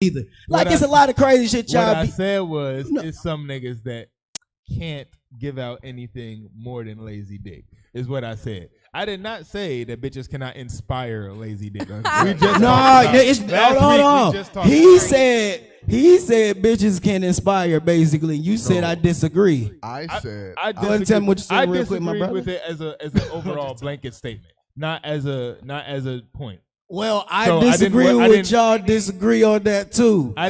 either. Like it's a lot of crazy shit y'all. What I said was, it's some niggas that can't give out anything more than lazy dick. Is what I said. I did not say that bitches cannot inspire lazy dick. Hold on. He said bitches can inspire. Basically, you said I disagree. I said I disagree. Tell me what you said I real quick, my disagree brother. with it as an overall blanket statement, not as a point. Well, I disagree with y'all. Disagree on that too. I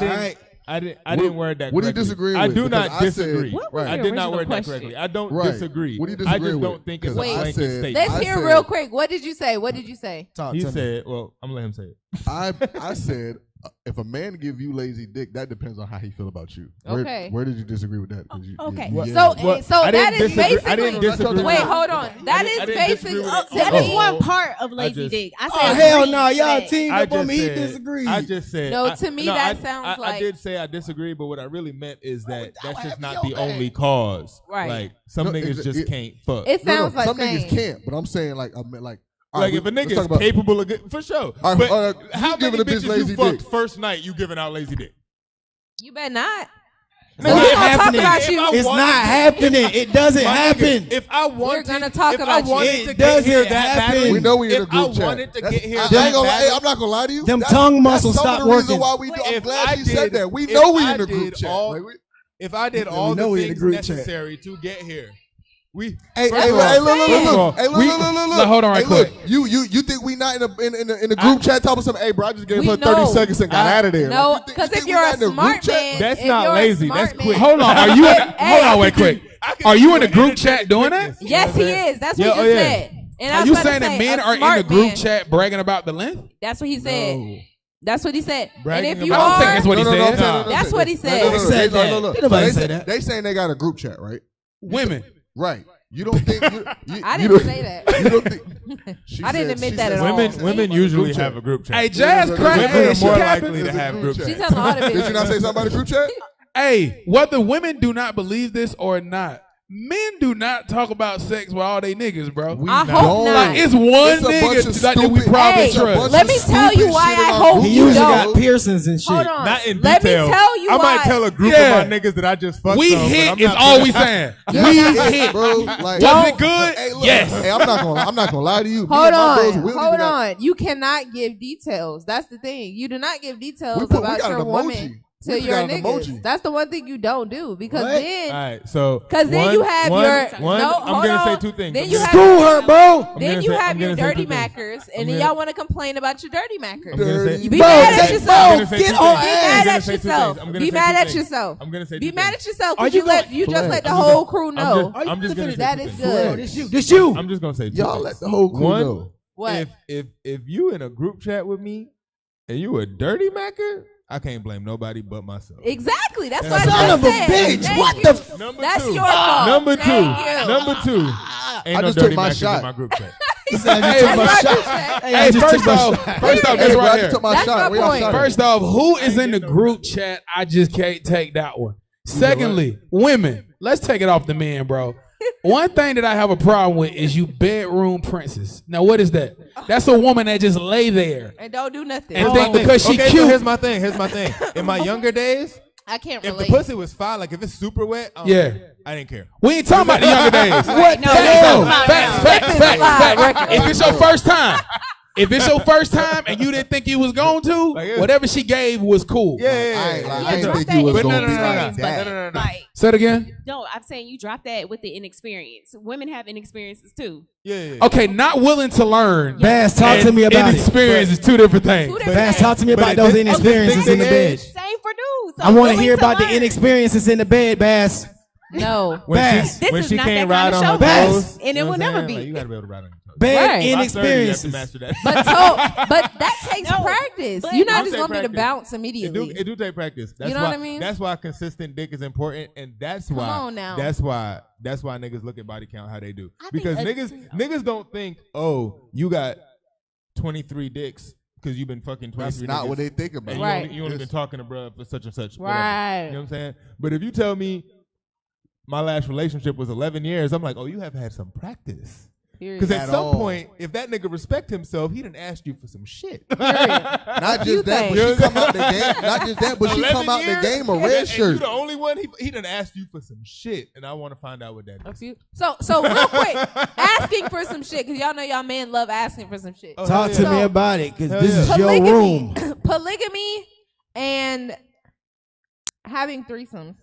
didn't word that. What do you correctly. disagree with? I do not Because I said- disagree. Right. I did not word that correctly. I don't Right. disagree. What do you I disagree just with? don't think it's a Because I blanket said- statement. Let's I hear said- real quick. What did you say? What did you say? He said, well, I'm gonna let him say it. I said if a man give you lazy dick, that depends on how he feel about you. Okay. Where did you disagree with that? Okay. Yeah. So I that didn't is disagree. basically. I didn't disagree. Wait, hold on. That is basically. That is one part of lazy dick. I said, hell no, y'all teamed up on me. He said- disagreed. I just said. No, to me that sounds like. I did say I disagree, but what I really meant is that that's just not the only cause. Right. Like some niggas just can't fuck. It sounds like some saying. niggas can't, but I'm saying like all Like right, if a let's nigga talk is about- capable of for sure. All right, But how you many giving a bitch bitches lazy you fucked dick? first night you giving out lazy dick? You better not. It's not happening. It's not happening. It doesn't happen. If I wanted, gonna talk if about I wanted you. to It get here doesn't that happen. badly, We know we in a if group I chat. wanted to get here I ain't that gonna lie, badly, I'm not gonna lie to you. Them That's- tongue muscles that's some stop of the reason working. why we do. I'm If glad I she said did- that. We if know we I in a group did chat. all- Like, if I did Yeah, all we know the we in a things group chat. necessary to get here, Hey, First hey, of all- hey, look, first of all, hey, look, we- look. hold on right Hey, look, quick. you think we not in a group chat talking something? Hey, bro, I just gave We her know. 30 seconds and got out of there. No, Like, you because think if we you're not a in group smart chat? man, That's if not you're a lazy. smart That's man- quick. Hold on. Are you in? Hey, Hold on, wait, quick. Are you in a group chat doing that? Yes, he is. That's what Yeah, he oh, just yeah. said. And I Are was you about to saying that say, men a are in smart the group man- chat bragging about the length? That's what he said. That's what he said. Bragging And if you about- I don't think are, that's what he said. That's what he said. No, They said that. look. Did nobody So say that? They saying they got a group chat, right? Women. Right. You don't think you I you didn't don't- say that. You don't think she I didn't said- admit she that said at all. women usually have a group chat. Hey, Jazz Women crack. are Hey, she more capping. likely to have group She's chat. telling all the Did you not say bitches. something about a group chat? Hey, whether women do not believe this or not, men do not talk about sex with all they niggas, bro. I hope not. Like, it's one It's a bunch nigga of that we stupid- probably Hey, trust. let me tell you why I hope He you usually don't. got piercings and shit. Hold on. Not in Let me detail. tell you I why. might tell a group Yeah. of my niggas that I just fucked We some, but hit I'm is not all gonna- we saying. Yeah, We yeah, hit. bro. Like, Was it good? Hey, look, Yes. Hey, I'm not gonna lie to you. Me Hold and my bros, on. we don't Hold even got- on. You cannot give details. That's the thing. You do not give details We about got your an woman emoji. to We your got an niggas. emoji. That's the one thing you don't do because What? then. All right, so Because then you have one, your one, no. I'm hold gonna on. say two things. Then I'm you gonna have Screw her, bro. Then you have I'm your gonna say dirty two things. mackers, I'm and then gonna- y'all want to complain about your dirty mackers. I'm gonna say- You be Bro, mad at take- yourself. I'm gonna say Get two on Be things. ass. mad I'm gonna at say two yourself. things. I'm gonna Be say mad two at things. yourself. I'm gonna say Be two mad things. at yourself Are because you you let gonna- you just Flag. let the I'm whole just crew I'm know. just- I'm just gonna say That two is things. good. This you. I'm just gonna say two Y'all things. let the whole crew One, know. What? If you in a group chat with me and you a dirty macker, I can't blame nobody but myself. Exactly. That's Son what I of a said. bitch. Thank What you. the f- Number That's two. your fault. Number two. Thank you. Number two. Ain't I no just dirty took my mackers shot. in my group chat. He said, Hey, "You took my That's shot." my shot. Hey, I Hey, just took first my off, shot. this Hey, right bro, I here. just took my That's shot. my Where y'all point. shot at? First off, who is in the group chat? I just can't take that one. Secondly, women. Let's take it off the men, bro. One thing that I have a problem with is you bedroom princess. Now, what is that? That's a woman that just lay there And don't do nothing. and think because she okay, cute. So here's my thing. Here's my thing. In my younger days, I can't if the relate. pussy was fine, like if it's super wet, Yeah. I didn't care. We ain't talking about the younger days. What the No, hell? If it's your first time. If it's your first time and you didn't think you was going to, Like, yeah. whatever she gave was cool. Yeah, I ain't Yeah, I ain't drop think that you was in gonna the be experience, like that. No. Like, Say it again. no, I'm saying you drop that with the inexperience. Women have inexperiences too. Yeah. Okay, not willing to learn. Bass, talk to and me about it. Inexperience is two different things. Two different Bass, talk to me But about at those this- inexperiences in the bed. Same for dudes. So I want to willing hear about the learn. inexperiences in the bed, Bass. No. Bass. This when is she not can't that ride kind of on her show, Bass. toes, and it you know will what I'm never saying? be. Like, you gotta be able to ride on your toes. Bed Right. inexperiences. You have to master that. But that takes No, practice. but- You're not It just do gonna take be to practice. bounce immediately. It do take practice. That's know why, what I mean? That's why consistent dick is important, and that's Come why. on now. That's why niggas look at body count how they do. I think Because it's- niggas don't think, oh, you got 23 dicks because you've been fucking 23. That's not niggas, what they think about. and Right. You only been talking to bruh for such and such. whatever. Right. You know what I'm saying? But if you tell me my last relationship was 11 years, I'm like, oh, you have had some practice. Because at At some all. point, if that nigga respect himself, he done asked you for some shit. Not just that, but she come out the game. Not just that, but she 11 come out years, the game a and red you shirt. the only one. He done asked you for some shit, and I want to find out what that is. So real quick, asking for some shit, because y'all know y'all men love asking for some shit. Talk to me about it, because this is your Polygamy, room. polygamy and having threesomes.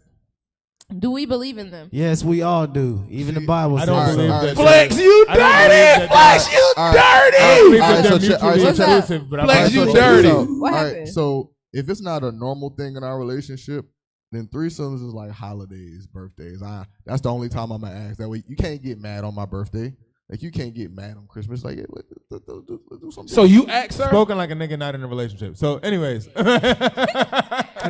Do we believe in them? Yes, we all do. Even the Bible I says don't so. believe All right, that. Flex, you I don't believe dirty. that Flex, they're- you All right. dirty. I don't believe All right, that so they're check- all right, mutually so check- exclusive, but I Flex, like you to- dirty. What All happened? right, so if it's not a normal thing in our relationship, then threesomes is like holidays, birthdays. That's the only time I'm gonna ask. That way, you can't get mad on my birthday. Like you can't get mad on Christmas. Like, yeah, let's do something. So you ask her? Spoken like a nigga not in a relationship. So, anyways,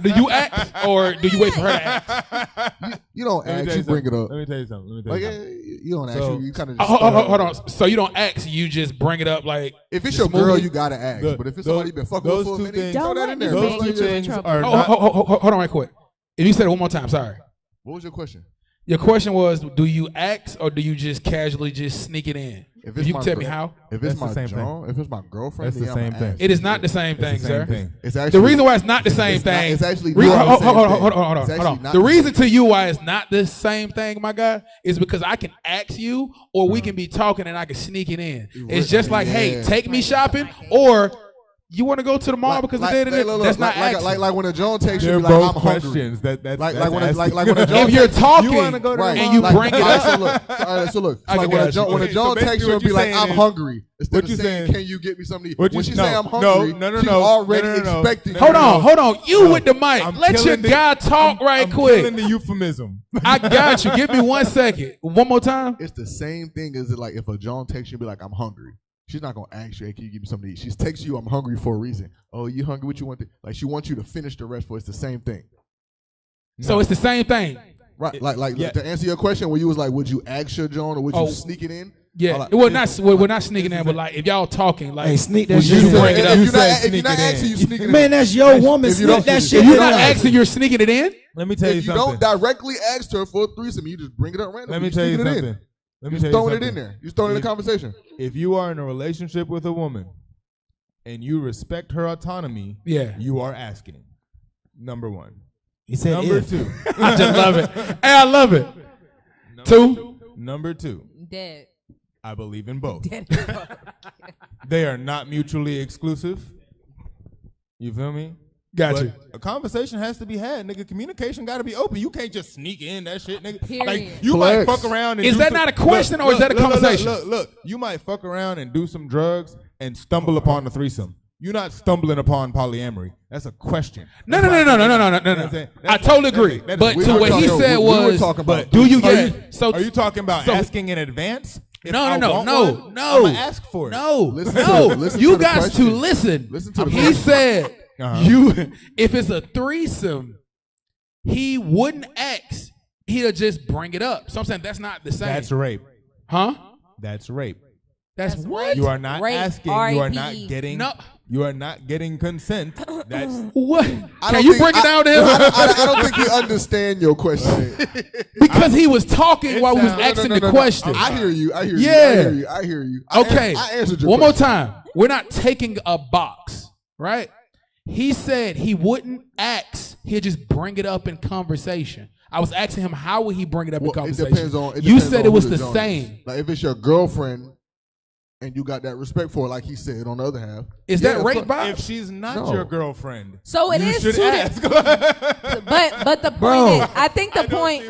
Do you ask or do you wait for her to ask? you don't Let me ask, tell you bring it something. up. Let me tell you something. Like, yeah, you don't ask. So- You kind of just. Hold on. So you don't ask, you just bring it up like. If it's just your girl, move it. you gotta ask. Look, but if it's those- somebody you been fucking with those for a two minute, things- throw Don't that let in this there. those man two get you in things trouble. are Oh, not. hold on right quick. If you said it one more time, sorry. What was your question? Your question was, do you ask or do you just casually just sneak it in? If If it's you my can tell me girl- how. If That's it's the my same thing. John, if it's my girlfriend, That's the then I'ma same thing. ask. It is not the same thing, It's the same sir. thing. It's actually The reason why it's not the same it's not- thing. it's actually Hold not the on, same hold thing. on. It's actually not The the reason to you why it's not the same thing, my guy, is because I can ask you, or we can be talking and I can sneak it in. It's just like, hey, Yeah. take me shopping, or you want to go to the mall because like, the day look, that's not like, asking. like when a John takes you, They're be like, both I'm hungry. questions. That's Like that's when a, asking. like when a John If you're takes- talking You wanna go to right, the and you mall? bring it like, up, so look, I like got when a you. John, when a Okay, John so takes basically you what and be you're like, saying I'm is- hungry. Instead what of you're saying, saying- can you get me something to eat? What When you- she no, say I'm no, hungry, no, she's no. already No, no, no. expecting. No, hold no, on, no. hold on. You No. with the mic. I'm Let your killing the- guy talk right I'm quick. killing the euphemism. I got you. Give me 1 second. One more time. It's the same thing as like if a John takes you and be like, I'm hungry. She's not gonna ask you, hey, can you give me something to eat? She texts you, I'm hungry for a reason. Oh, you hungry? What you want? Like she wants you to finish the rest for. It's the same thing, So it's the same thing. right? Like yeah. to answer your question, when you was like, would you ask your John or would you Oh. sneak it in? Yeah, Like, we're not sneaking in, but like if y'all talking, like Hey, sneak that would shit you in. bring it up? If You you're said not, if sneak you're not it in. asking, you sneak it in. Man, that's your woman. if you Sneak don't- that if shit If you're in. not asking, you're sneaking it in. Let me tell you If you something. don't directly ask her for a threesome, you just bring it up randomly. Let me tell you sneaking it in. something. Let me You're tell you throwing something. it in there. You're throwing it in the conversation. If you are in a relationship with a woman and you respect her autonomy, Yeah, you are asking. Number one. He said Number if. two. I just love it. Hey, I love it. Two. Number two. Dead. I believe in both. Dead. They are not mutually exclusive. You feel me? Got But you. a conversation has to be had, nigga. Communication got to be open. You can't just sneak in that shit, nigga. Period. Like you Flex. might fuck around. And Is do that some- not a question or is that a conversation? Look. You might fuck around and do some drugs and stumble upon a threesome. You're not stumbling upon polyamory. That's a question. No. That's why- No. You know what I'm saying? I That's totally why- agree. that is- But We to were what he talking- said we were was, talking about- do you Are get you- so? Are you talking about so- asking in advance? If No, I no, want no, one, no. I'ma ask for it. No, Listen no. to- listen You to the guys to question. listen. Listen to the He question. said, Uh-huh. "You, if it's a threesome, he wouldn't ask. He'll just bring it up." So I'm saying that's not the same. That's rape. Huh? That's rape. That's what? You are not Rape, asking. You are not R.A.P.. getting. No. You are not getting consent. That's What? I Can don't you think- break it down to him? I don't think you understand your question. Because he was talking while we was sounds- asking No, the no. question. I hear you. I hear Yeah. you. I hear you. I hear you. Okay. I answered your One more question. time. We're not taking a box, right? He said he wouldn't ask. He'll just bring it up in conversation. I was asking him how would he bring it up in Well, it conversation. depends on. You said it who was the the joint same. is. Like if it's your girlfriend, and you got that respect for her, like he said. On the other half, Is yeah, that of rape course. vibes? if she's not No. your girlfriend. So it you is should two ask. But the point Bro. is, I think the point.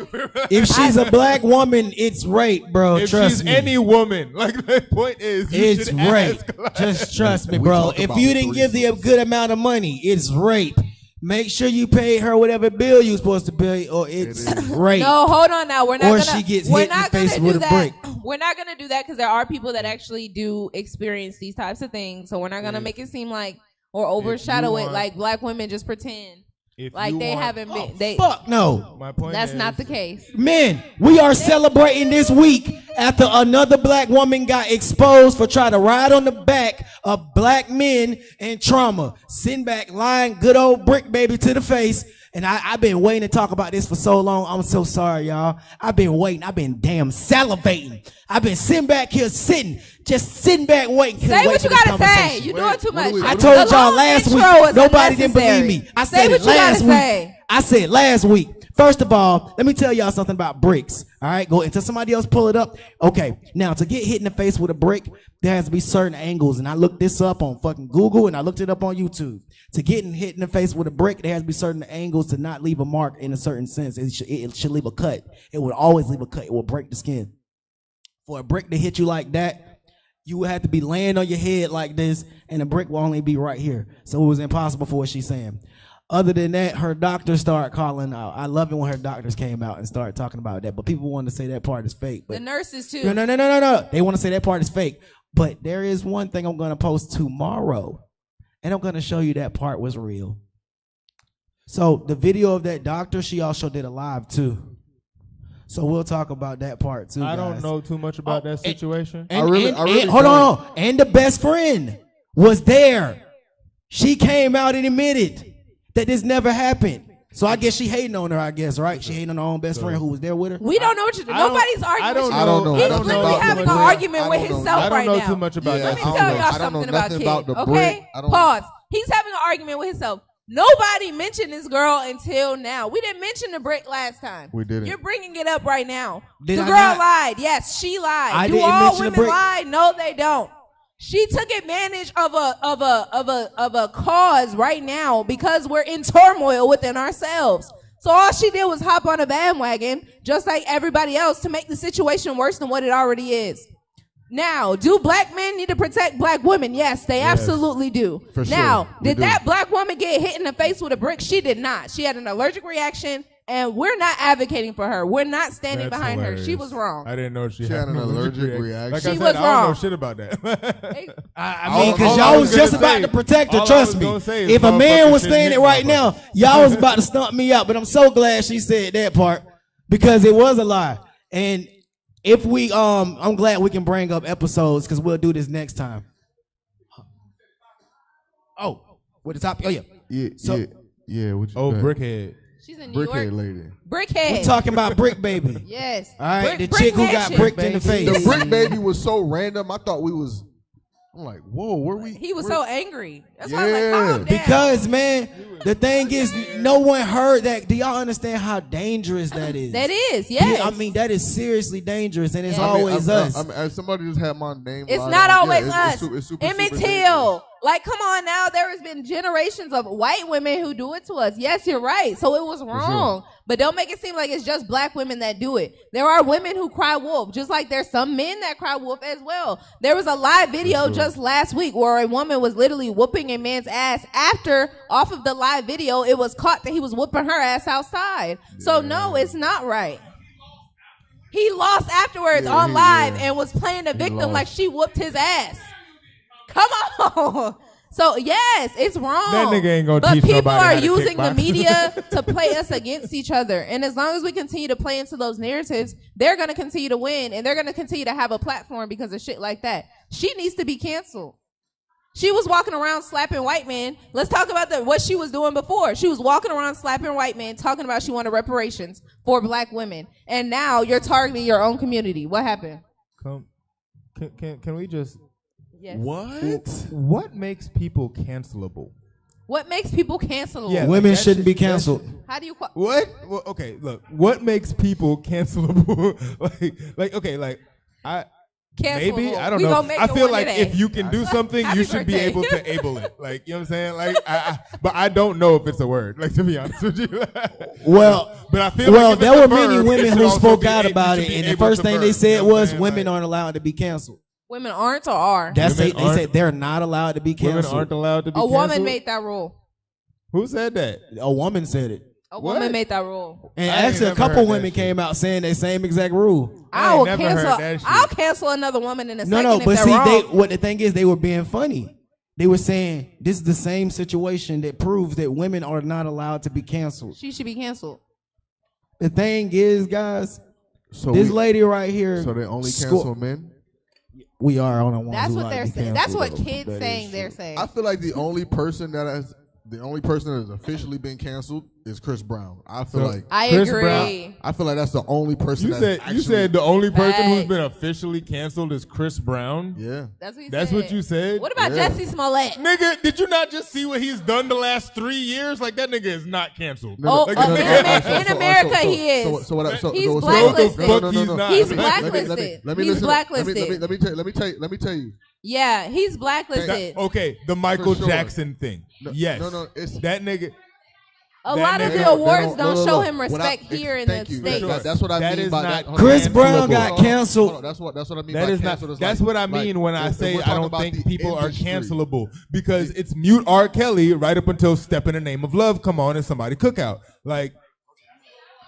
If she's a black woman, it's rape, bro. If Trust she's me. any woman, like the point is, you It's should rape. ask. Just trust me, We bro. talk If about you didn't give the a good amount of money, it's rape. Make sure you pay her whatever bill you're supposed to pay, or it's rape. No, hold on now. We're not Or gonna. she gets we're hit in not the face gonna with do a that. brick. We're not gonna do that because there are people that actually do experience these types of things. So we're not gonna make it seem like or overshadow it want- like black women just pretend If like you they want- haven't been. They. Fuck no. My point That's is, not the case. Men, we are celebrating this week after another black woman got exposed for trying to ride on the back of black men and trauma. Sitting back, lying good old brick baby to the face And I've been waiting to talk about this for so long. I'm so sorry, y'all. I've been waiting. I've been damn salivating. I've been sitting back here, just sitting back waiting. Say what you gotta say. You're doing too much. I told y'all last week. Nobody didn't believe me. I said it last week. I said last week. First of all, let me tell y'all something about bricks. All right, go until somebody else pull it up. Okay, now to get hit in the face with a brick, there has to be certain angles, and I looked this up on fucking Google, and I looked it up on YouTube. To get hit in the face with a brick, there has to be certain angles to not leave a mark in a certain sense. It should leave a cut. It would always leave a cut. It will break the skin. For a brick to hit you like that, you would have to be laying on your head like this, and the brick will only be right here. So it was impossible for what she's saying. Other than that, her doctors started calling out. I love it when her doctors came out and started talking about that. But people want to say that part is fake. But the nurses too. No. They want to say that part is fake. But there is one thing I'm going to post tomorrow. And I'm going to show you that part was real. So the video of that doctor, she also did a live too. So we'll talk about that part too. I guys. don't know too much about that situation. Hold on. And the best friend was there. She came out and admitted that this never happened. So I guess she hating on her, I guess, right? She hating on her own best friend who was there with her. We don't know what you're doing. Nobody's arguing. I don't know. He's literally having an argument with himself right now. I don't know too much about that. Let me tell y'all something about Kid. Okay? Pause. He's having an argument with himself. Nobody mentioned this girl until now. We didn't mention the brick last time. We didn't. You're bringing it up right now. Did the I girl not? lied. Yes, she lied. I Do didn't all mention the women brick. lie? No, they don't. She took advantage of a cause right now because we're in turmoil within ourselves. So all she did was hop on a bandwagon, just like everybody else, to make the situation worse than what it already is. Now, do black men need to protect black women? Yes, they absolutely do. For sure. Now, We did do. that black woman get hit in the face with a brick? She did not. She had an allergic reaction, and we're not advocating for her. We're not standing That's behind her. hilarious. She was wrong. I didn't know she had an allergic reaction. Like She I said, was I don't know wrong. shit about that. I mean, All because I y'all was was just gonna about say- to protect her. all I Trust was me. gonna say is If a man motherfuckers was shouldn't saying it hit right now, motherfuckers. y'all was about to stump me out. But I'm so glad she said that part because it was a lie. And if we, I'm glad we can bring up episodes because we'll do this next time. Oh, with the top. Oh yeah. Yeah. What you Oh, say? brickhead. She's in New Brickhead York. lady. Brickhead. We're talking about Brick Baby. Yes. All right, the Brick chick who got Nation. bricked in the face. The brick baby was so random. I thought we was. I'm like, whoa, where we? He was where- so angry. That's why I was like, Yeah. calm down. Because man, the thing is, no one heard that. Do y'all understand how dangerous that is? That is, yes. Yeah, I mean, that is seriously dangerous, and it's Yeah. always us. Somebody just had my name. It's lined not up. always Yeah, us. It's super Emmett dangerous. Till. Like, come on now. There has been generations of white women who do it to us. Yes, you're right. So it was wrong. But don't make it seem like it's just black women that do it. There are women who cry wolf, just like there's some men that cry wolf as well. There was a live video just last week where a woman was literally whooping a man's ass. After, off of the live video, it was caught that he was whooping her ass outside. So no, it's not right. He lost afterwards on live and was playing the victim lost. like she whooped his ass. Come on. So yes, it's wrong. That nigga ain't gonna but teach people nobody are how to using the kickbox. media to play us against each other. And as long as we continue to play into those narratives, they're gonna continue to win and they're gonna continue to have a platform because of shit like that. She needs to be canceled. She was walking around slapping white men. Let's talk about what she was doing before. She was walking around slapping white men, talking about she wanted reparations for black women. And now you're targeting your own community. What happened? Can we just? Yes. What makes people cancelable? What makes people cancelable? Yeah. Women that shouldn't shit- be canceled. How do you What? Well, okay, look. What makes people cancelable? Cancelable. Maybe I don't We know. gonna make I it feel one like today. if you can do something, Happy you should be birthday. able to able it. Like you know what I'm saying? Like, but I don't know if it's a word. Like to be honest with you. Well, but I feel well, like if there it's were a many verb, it women should who also spoke be out able- about you it, should be and the able first to thing verb, they you said know what I'm was saying? women Like, aren't allowed to be canceled. Women aren't or are? They Women said they're not allowed to be women canceled. aren't allowed to be A woman canceled? made that rule. Who said that? A woman said it. A What? woman made that rule. And I ain't actually, a never couple heard that women shit. came out saying that same exact rule. I I ain't will never heard cancel. that shit. I'll cancel another woman in a No, second no, if but they're see, wrong. what the thing is, they were being funny. They were saying this is the same situation that proves that women are not allowed to be canceled. She should be canceled. The thing is, guys, So this we- lady right here. So they only sco- cancel men. We are on the ones That's who what like they're to be saying. That's what canceled, though. kids That is saying. true. They're saying. I feel like the only person that has the only person that has officially been canceled is Chris Brown. I feel like I Chris agree. Brown- I feel like that's the only person. You said the only person who's Facts. been officially canceled is Chris Brown. Yeah. That's what you said. What about Yeah. Jussie Smollett? Nigga, did you not just see what he's done the last 3 years? Like that nigga is not canceled. No, Oh, no, no, no, in no, America, so- in so- America so- he is. So what? He's so- blacklisted. No, no, no, no, no. He's Let me- blacklisted. let me He's listen- blacklisted. Let me tell you. Yeah, he's blacklisted. Okay, the Michael For sure. Jackson thing. Yes. No, it's that nigga. A that lot of nigga- the awards No, don't show no. him What respect I- here in the thank you. States. That's what I That mean is by not- that. Hold on. Chris Brown cancelable. got Hold on. canceled. That's what I mean That by is not. canceled. That's what I mean when I if say we're I talking don't about think the people are industry. cancelable because it's mute R. Kelly right up until "Step in the Name of Love" come on and somebody cookout. Like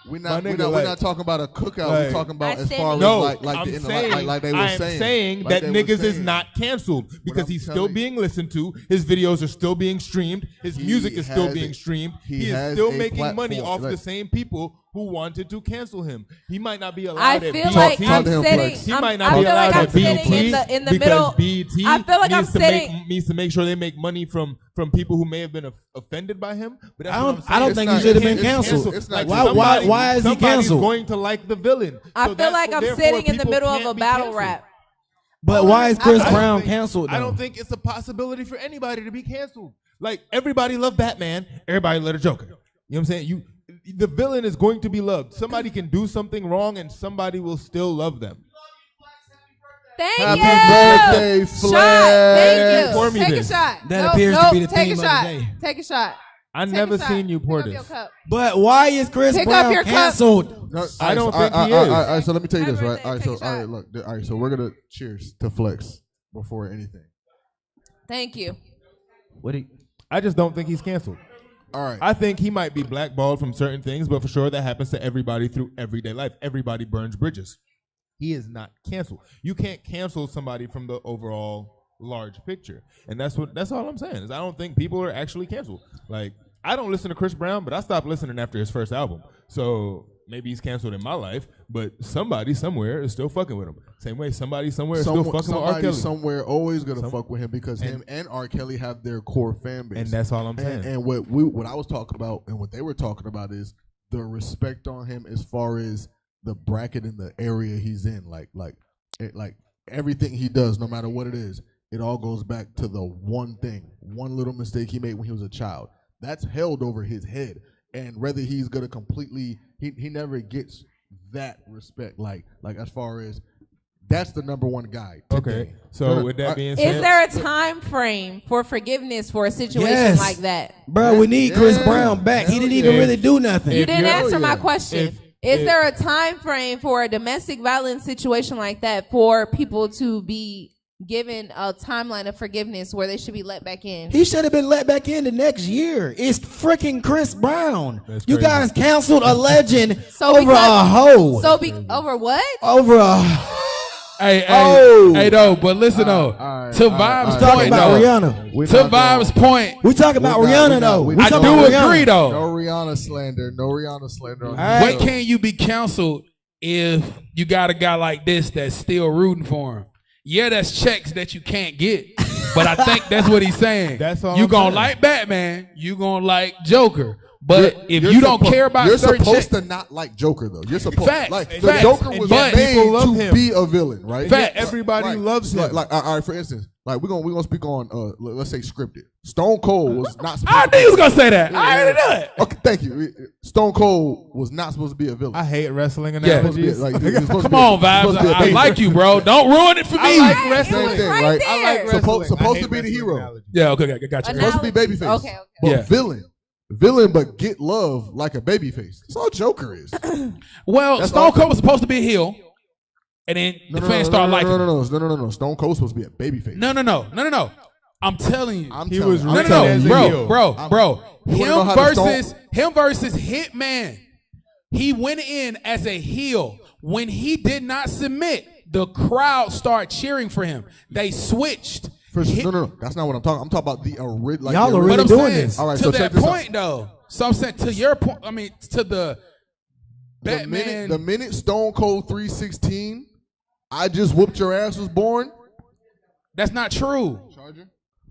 We're My not, nigga, we're not talking about a cookout. We're talking about as far as no, like I'm the, saying, like they were I'm saying like that they were niggas is saying. not canceled because I'm he's still telling you. being listened to. His videos are still being streamed. His He music is still has being a- streamed. he He is has still a making money platform. off the Like- same people who wanted to cancel him. He might not be allowed I at feel BET. like Talk I'm to him, sitting. Flex. He I'm- might I not be feel allowed like I'm at BET sitting in the because middle. BET I feel like I'm needs to sitting. needs to make sure they make money from people who may have been offended by him. But that's I what don't- I'm I don't saying. think he It's should have not- been it's canceled. It's not Like, just- why is he somebody's canceled? going to like the villain. I So feel like I'm therefore sitting in the people middle of can't a be battle canceled. rap. But why is Chris I don't Brown think- canceled? I don't though? think it's a possibility for anybody to be canceled. Like everybody loved Batman, everybody loved a Joker. You know what I'm saying? The villain is going to be loved. Somebody can do something wrong and somebody will still love them. Thank Happy you. birthday, Shot. Flex. Thank Pour you. me Take this. a shot. That Nope, appears to nope. be the Take theme a of the shot. day. Take a shot. I Take never a shot. seen you pour Pick up this. your cup. But why is Chris Pick up Brown your cup. canceled? No, I don't think he all is. right, so let me tell you Happy this, right? birthday, All right, take so a shot. look, all right, so we're gonna cheers to Flex before anything. Thank you. What he? I just don't think he's canceled. All right, I think he might be blackballed from certain things, but for sure that happens to everybody through everyday life. Everybody burns bridges. He is not canceled. You can't cancel somebody from the overall large picture. And that's all I'm saying is I don't think people are actually canceled. Like, I don't listen to Chris Brown, but I stopped listening after his first album. So maybe he's canceled in my life, but somebody somewhere is still fucking with him. Same way somebody somewhere is still fucking with R. somebody Kelly. somewhere always gonna fuck with him because him and R. Kelly have their core fan base. And that's all I'm saying. And what I was talking about and what they were talking about is the respect on him as far as the bracket in the area he's in. Like everything he does, no matter what it is, it all goes back to the one thing, one little mistake he made when he was a child. That's held over his head. And whether he's gonna completely, he never gets that respect. Like as far as that's the number one guy. Today. Okay. So with that being said, Is there a time frame for forgiveness for a situation Yes. like that? Bro, we need Chris Yeah. Brown back. He didn't even yeah. really do nothing. You didn't you're- answer my yeah. question. If- Is there a time frame for a domestic violence situation like that for people to be given a timeline of forgiveness where they should be let back in? He should have been let back in the next year. It's freaking Chris Brown. That's You crazy. guys canceled a legend So over because- a hoe. Over what? Over a Hey, Oh. hey, though, but listen though. right, To all right, Vibes' all right. talking point about though. Rihanna. We're To not going- Vibes' point. We talking about Rihanna though. We I talking do about Rihanna. agree though. No Rihanna slander. No Rihanna slander. On All right. What can you be canceled if you got a guy like this that's still rooting for him? Yeah, that's checks that you can't get. But I think that's what he's saying. That's all you I'm gonna saying. like Batman, you gonna like Joker. But if You're you don't care about you're certain supposed checks, to not like Joker though. You're supposed Facts. like Facts. the Joker was But made people love to him. be a villain, right? Facts. everybody loves him. Like all right, for instance, like we're gonna speak on let's say scripted. Stone Cold was not. supposed I to knew be- you was gonna say that. I already knew it. Okay, thank you. Stone Cold was not supposed to be a villain. I hate wrestling Yeah. Supposed to be, analogies. like, he was supposed to Come be on, supposed to be Vibes. a I baby like face. you, bro. Don't ruin it for me. I like It wrestling. was Same thing, right right? there. I like wrestling. Supposed I hate to be the wrestling hero. analogies. Yeah, okay, got you. Supposed to be babyface. Okay. But Yeah. villain, but get love like a babyface. That's all Joker is. Well, That's Stone all- Cold was supposed to be a heel, and then the fans start liking him. No. Stone Cold was supposed to be a babyface. No. I'm telling you. I'm He telling was you. No, I'm written telling as you. a no, heel. bro. You wanna know how the Him versus Hitman. He went in as a heel. When he did not submit, the crowd started cheering for him. They switched. No. That's not what I'm talking. I'm talking about the original. Like Y'all the are But really I'm original- doing saying, this. All right, to so that check this out. point though. So I'm saying to your point. I mean, to the Batman. The minute Stone Cold 316, I just whooped your ass was born. That's not true. Charger.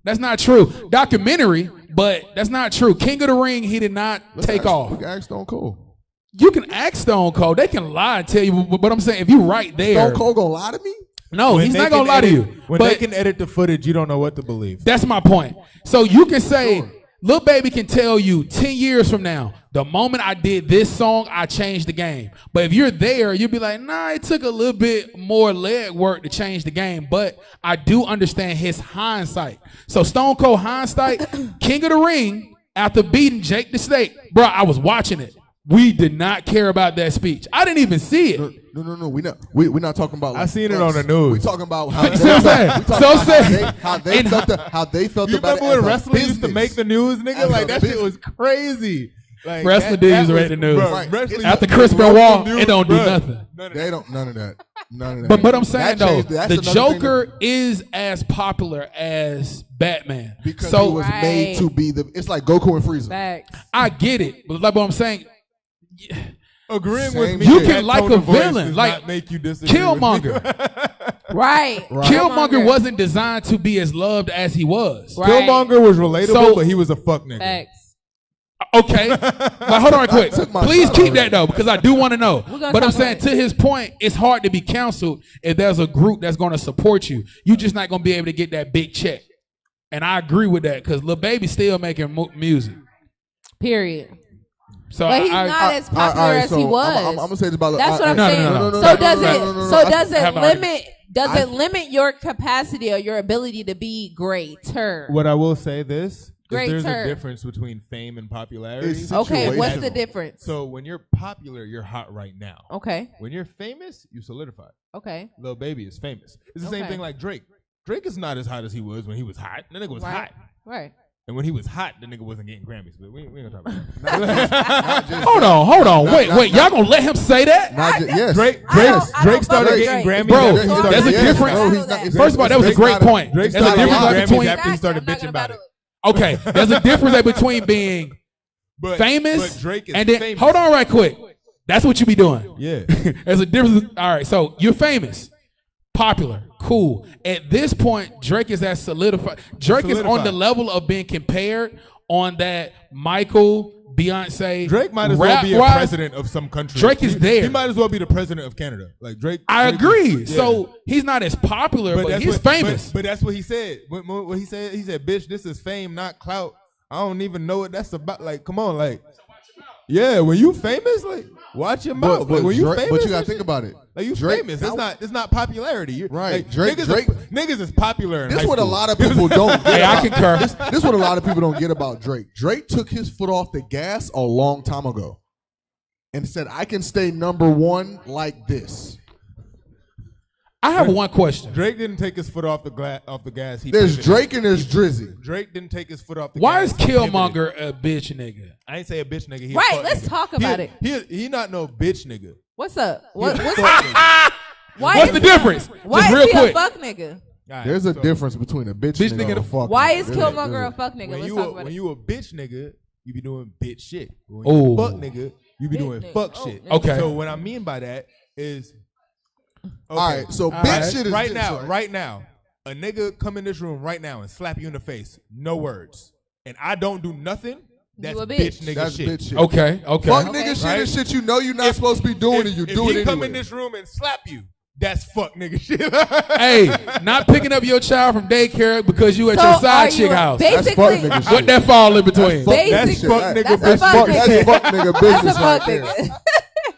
That's not true. Documentary, but that's not true. King of the Ring, he did not take off. We can ask Stone Cold. You can ask Stone Cold. They can lie and tell you, but I'm saying if you right there. Stone Cold gonna lie to me? No, When he's they not gonna can lie to edit- you. When But they can edit the footage, you don't know what to believe. that's my point. So you can say, Lil Baby can tell you 10 years from now, the moment I did this song, I changed the game. But if you're there, you'll be like, nah, it took a little bit more leg work to change the game. But I do understand his hindsight. So Stone Cold hindsight, King of the Ring, after beating Jake the Snake, bro, I was watching it. We did not care about that speech. I didn't even see it. No. We're not talking about. Like, I seen it us. on the news. We talking about how See what I'm saying? how they felt You about remember it when as a wrestling used to business. make the news, nigga? As Like a that shit business. was crazy. Like Wrestling did used to make the news. Right. wrestling After used to Chris make Benoit, news, it don't do bruh. nothing. They don't. None of that. But I'm saying That though, changed- that's the another thing Joker is as popular as Batman. because so he was made to be the. It's like Goku and Frieza. Facts. I get it, but like what I'm saying, Agreeing Same with me, You can that like tone a of voice villain, does like not make you disagree Killmonger. with me. Right. Killmonger wasn't designed to be as loved as he was. Right. Killmonger was relatable, So- but he was a fuck nigga. Facts. Okay, but hold on real quick. took my Please shot keep already. that though, because I do want to know. We're gonna But I'm talk saying about to his point, it's hard to be counseled if there's a group that's going to support you. You're just not going to be able to get that big check. And I agree with that because Lil Baby's still making music. Period. So But he's I, not as popular All right, as so he was. I'm gonna say this about. That's what I'm No, no, saying. no, no. So does it? no. So does I it have an limit your capacity or your ability to be greater? What I will say this Great is there's term. a difference between fame and popularity. It's Okay, what's situational. the difference? So when you're popular, you're hot right now. Okay, When you're famous, you solidify. okay. Lil Baby is famous. It's the same Okay. thing like Drake. Drake is not as hot as he was when he was hot. The nigga was Right. hot. Right. And when he was hot, the nigga wasn't getting Grammys. But we ain't gonna talk about that. Not just hold on. Not- Wait. not- Y'all gonna let him say that? Not just, yes. Drake I don't started fuck getting with Grammys. Bro, after he He's started there's a getting- difference. No, he's not- First of all, that was a Drake's great not a- point. Drake There's a started difference getting between. Grammys after he started bitching about it. Okay, there's a difference between being But famous but Drake is and then famous. hold on right quick. That's what you be doing. Yeah. There's a difference. All right, so you're famous, popular, cool. At this point, Drake is as solidified. Drake is on Solidified. the level of being compared on that Michael, Beyonce. Drake might as well be a rap-wise. president of some country. Drake is there. He might as well be the president of Canada. Like Drake. I Drake agree. is- yeah. So he's not as popular, but that's he's what- famous. But that's what he said. What he said, "Bitch, this is fame, not clout. I don't even know what that's about." Like, come on, like, yeah, when you famous, like, watch your mouth. Like, when you famous, but you gotta like, think about it. Like you Drake- famous. It's not popularity. Right. Like, Drake- niggas is popular in This high is what a school. lot of people don't get. Hey, I about- concur. This is what a lot of people don't get about Drake. Drake took his foot off the gas a long time ago and said, I can stay number one like this. I have one question. Drake didn't take his foot off the gas. He There's pivoted. Drake and there's Drizzy. Drake didn't take his foot off the Why gas. is he pivoted. Killmonger a bitch nigga? I ain't say a bitch nigga. He a Right, fuck let's nigga. talk about it. He not no bitch nigga. What's up? What's Fuck nigga. why What's is the he- difference? Why Just is real he quick. a fuck nigga? All right, There's a so difference between a bitch Bitch nigga nigga and a the- fuck Why nigga. is There's Killmonger a fuck nigga? When Let's you talk a, about when it. you a bitch nigga, you be doing bitch shit. When Ooh. you a fuck nigga, you be Bitch doing nigga. fuck Oh, shit. Okay. So what I mean by that is, okay, All right, so All bitch right. shit is right this, now, right now, a nigga come in this room right now and slap you in the face, no words, and I don't do nothing. That's You a bitch bitch. nigga That's shit. bitch shit. Okay. Fuck Okay. nigga shit Right? is shit you know you're not supposed to be doing and you if do he it anyway. come in this room and slap you, that's fuck nigga shit. Hey, not picking up your child from daycare because you at So your are side you chick a- house. That's fuck Basically, nigga shit. What that fall in between? Fuck Basically- that That's shit. fuck That- nigga That's business. fuck. That's fuck nigga that's a business right fuck there. nigga.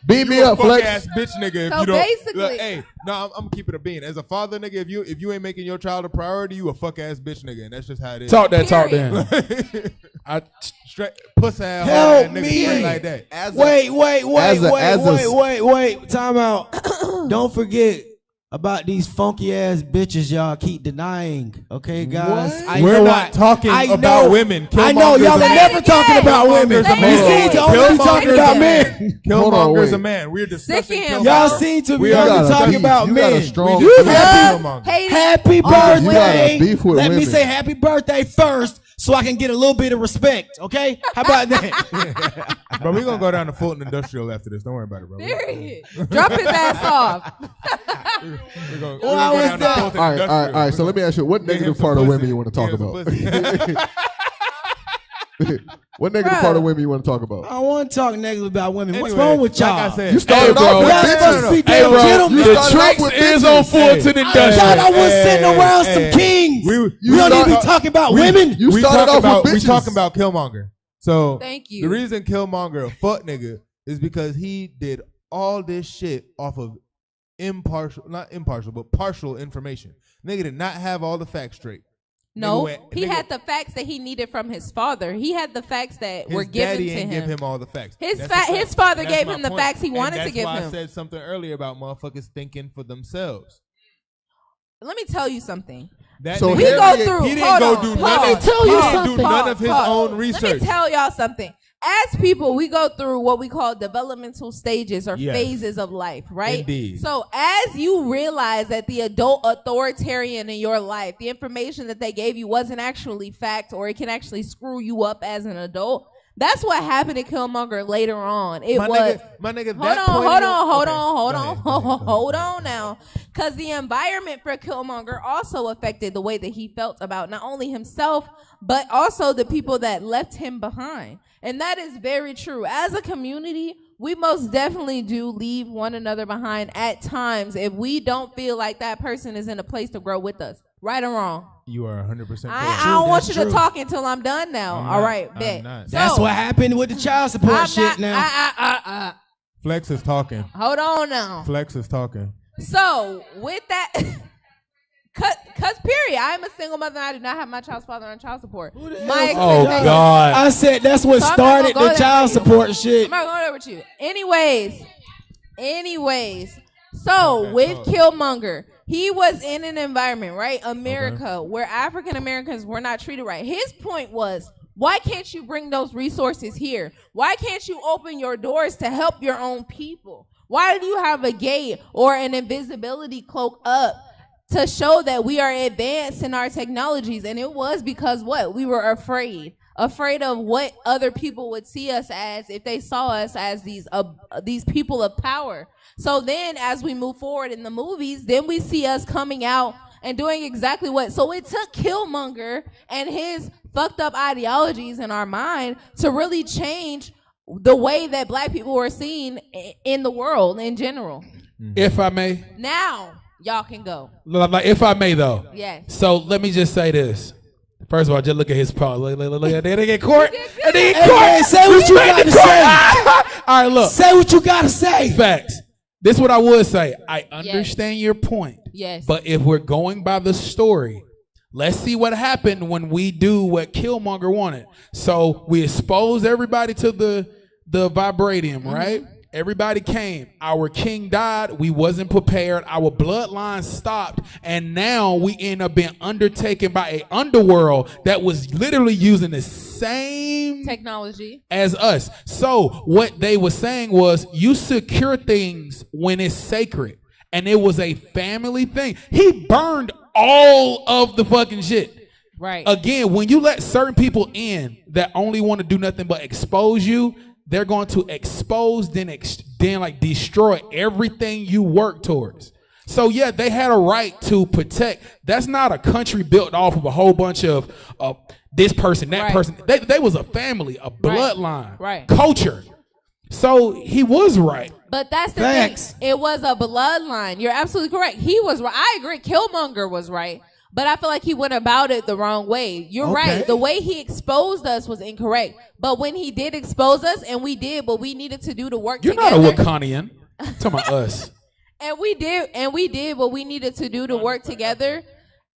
Beat me You a up, fuck flex. ass bitch nigga if So you don't. basically- Look, hey, no, I'm gonna keep it a bean. As a father, nigga, if you ain't making your child a priority, you a fuck ass bitch nigga, and that's just how it is. Talk that talk Period. then. I Straight puss ass Help hard ass nigga me. straight like that. As a- Wait. Time out. Don't forget about these funky ass bitches y'all keep denying. Okay, guys. What? I We're know not talking I about know- women. I know y'all are Killmonger's a never man. talking about women. Killmonger's a You man. seem to only be talking about men. Hold on, Killmonger's wait. a man. We're discussing Sick of him, Killmonger. Y'all seem to We be are only gotta talking beef. about You got a men. strong We beef. discussing Love, Killmonger. hating Happy all You gotta birthday. beef with Let me women. say happy birthday first so I can get a little bit of respect. Okay, how about that? But we're gonna go down to Fulton Industrial after this. Don't worry about it, bro. Period. Drop his ass off. We're gonna Well, go down to that? Fulton All Industrial. right. So let me ask you, what They negative have part some of pussy. women you want to talk They have some about? pussy. What negative Bruh. part of women you want to talk about? I don't want to talk negative about women. What's Anyway, wrong with y'all? Like I said, You started Hey, off bro. with Y'all supposed to be bitches. Hey, damn bro, gentlemen. You the started off tricks with is bitches. on Fulton I Industrial. thought I was Hey, sitting around hey, some hey. kings. We We don't started- even be talking about women. You we started talking off about with we bitches. talking about Killmonger. So Thank you. the reason Killmonger a fuck nigga is because he did all this shit off of partial information. Nigga did not have all the facts straight. No, Nigga he had the facts that he needed from his father. He had the facts that were His given daddy to ain't him. give him all the facts. His That's the fact. his father That's gave my him the point. facts he And wanted to that's give why him. I said something earlier about motherfuckers thinking for themselves. Let me tell you something. That So nigga- We go through. He didn't hold go on, do pause, none. pause, He didn't do pause, none of his pause. own Let research. me tell y'all something. As people, we go through what we call developmental stages or Yes. phases of life, right? Indeed. So as you realize that the adult authoritarian in your life, the information that they gave you wasn't actually fact, or it can actually screw you up as an adult. That's what happened to Killmonger later on. It my was. nigga, Hold that on, point hold in- on, hold okay, on, hold go on, ahead, go ahead, go ahead, hold go ahead. on now. Because the environment for Killmonger also affected the way that he felt about not only himself, but also the people that left him behind. And that is very true. As a community, we most definitely do leave one another behind at times if we don't feel like that person is in a place to grow with us. Right or wrong? You are 100% I correct. don't want that's you to true. talk until I'm done now. I'm All not. right, I'm bet. not. That's So, what happened with the child support I'm shit not, now. Flex is talking. hold on now. Flex is talking. So with that, cause period, I'm a single mother and I do not have my child's father on child support. My Oh expectation- God. I said that's what So I'm not started gonna go the there child with you. support shit. I'm not going there with you. Anyways. So with Killmonger, he was in an environment, right? America, where African Americans were not treated right. His point was, why can't you bring those resources here? Why can't you open your doors to help your own people? Why do you have a gate or an invisibility cloak up to show that we are advanced in our technologies? And it was because what? We were afraid of what other people would see us as if they saw us as these people of power. So then as we move forward in the movies, then we see us coming out and doing exactly what. So it took Killmonger and his fucked up ideologies in our mind to really change the way that black people were seen in the world in general. If I may, Now y'all can go. like if I may though. Yes. So let me just say this. First of all, just look at his paw. Look at that. They get court. And they get Hey, court. man, say what you got to say. All right, look. Say what you got to say. Facts. This is what I would say. I understand your point. Yes. But if we're going by the story, let's see what happened when we do what Killmonger wanted. So we exposed everybody to the vibranium, right? Everybody came. Our king died. We wasn't prepared. Our bloodline stopped. And now we end up being undertaken by a underworld that was literally using the same Technology. as us. So what they were saying was, you secure things when it's sacred. And it was a family thing. He burned all of the fucking shit. Right. Again, when you let certain people in that only want to do nothing but expose you, they're going to expose, then like destroy everything you work towards. So yeah, they had a right to protect. That's not a country built off of a whole bunch of this person, that Right. person. They was a family, a bloodline, Right. culture. So he was right. But that's the Facts. thing. It was a bloodline. You're absolutely correct. He was right. I agree. Killmonger was right. But I feel like he went about it the wrong way. You're Okay. right. The way he exposed us was incorrect. But when he did expose us, and we did what we needed to do to work You're together. not a Wakanian. Talking about us. And we did what we needed to do to work together.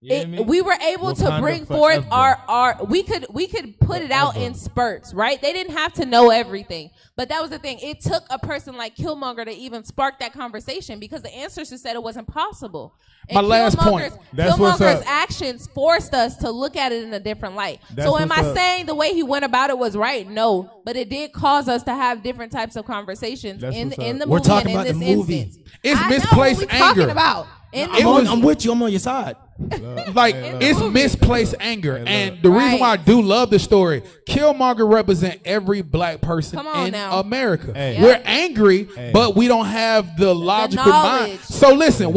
You hear me? We were able to Wakanda bring forth forever. our we could put it out in spurts, right? They didn't have to know everything. But that was the thing. It took a person like Killmonger to even spark that conversation because the ancestors said it wasn't possible. And My last point. That's what's Killmonger's up. actions forced us to look at it in a different light. That's So am what's I up. saying the way he went about it was right? No. But it did cause us to have different types of conversations That's in what's the up. movie We're talking and in about this the movie. instance. It's I know misplaced what we anger. talking about. I'm with you. I'm on your side. Like it's misplaced anger, and the reason why I do love the story, Killmonger represent every black person in America. We're angry, but we don't have the logical mind. So listen, if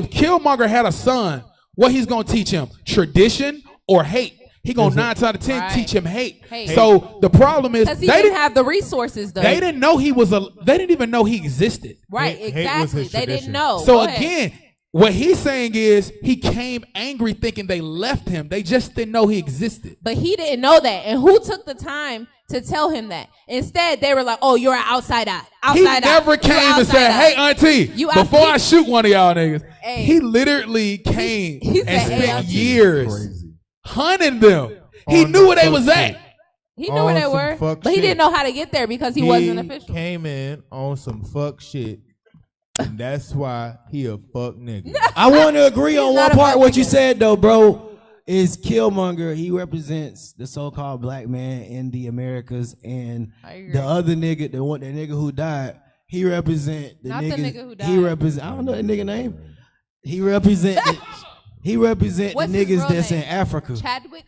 Killmonger had a son, what he's gonna teach him? Tradition or hate? He gonna 9 out of 10 teach him hate. So the problem is they didn't have the resources though. They didn't know he was they didn't even know he existed. Right, exactly. They didn't know. So again, what he's saying is he came angry thinking they left him. They just didn't know he existed. But he didn't know that. And who took the time to tell him that? Instead, they were like, "Oh, you're an outsider." He never came and said, "Hey, auntie, before I shoot one of y'all niggas." He literally came and spent years hunting them. He knew where they was at. He knew where they were, but he didn't know how to get there because he wasn't official. Came in on some fuck shit, and that's why he a fuck nigga. I want to agree on one part. What you said though, bro, is Killmonger. He represents the so-called black man in the Americas, and the other nigga, the nigga who died, he represent the nigga who died. He represent. I don't know that nigga name. He represent. He represent the niggas that's in Africa. Chadwick.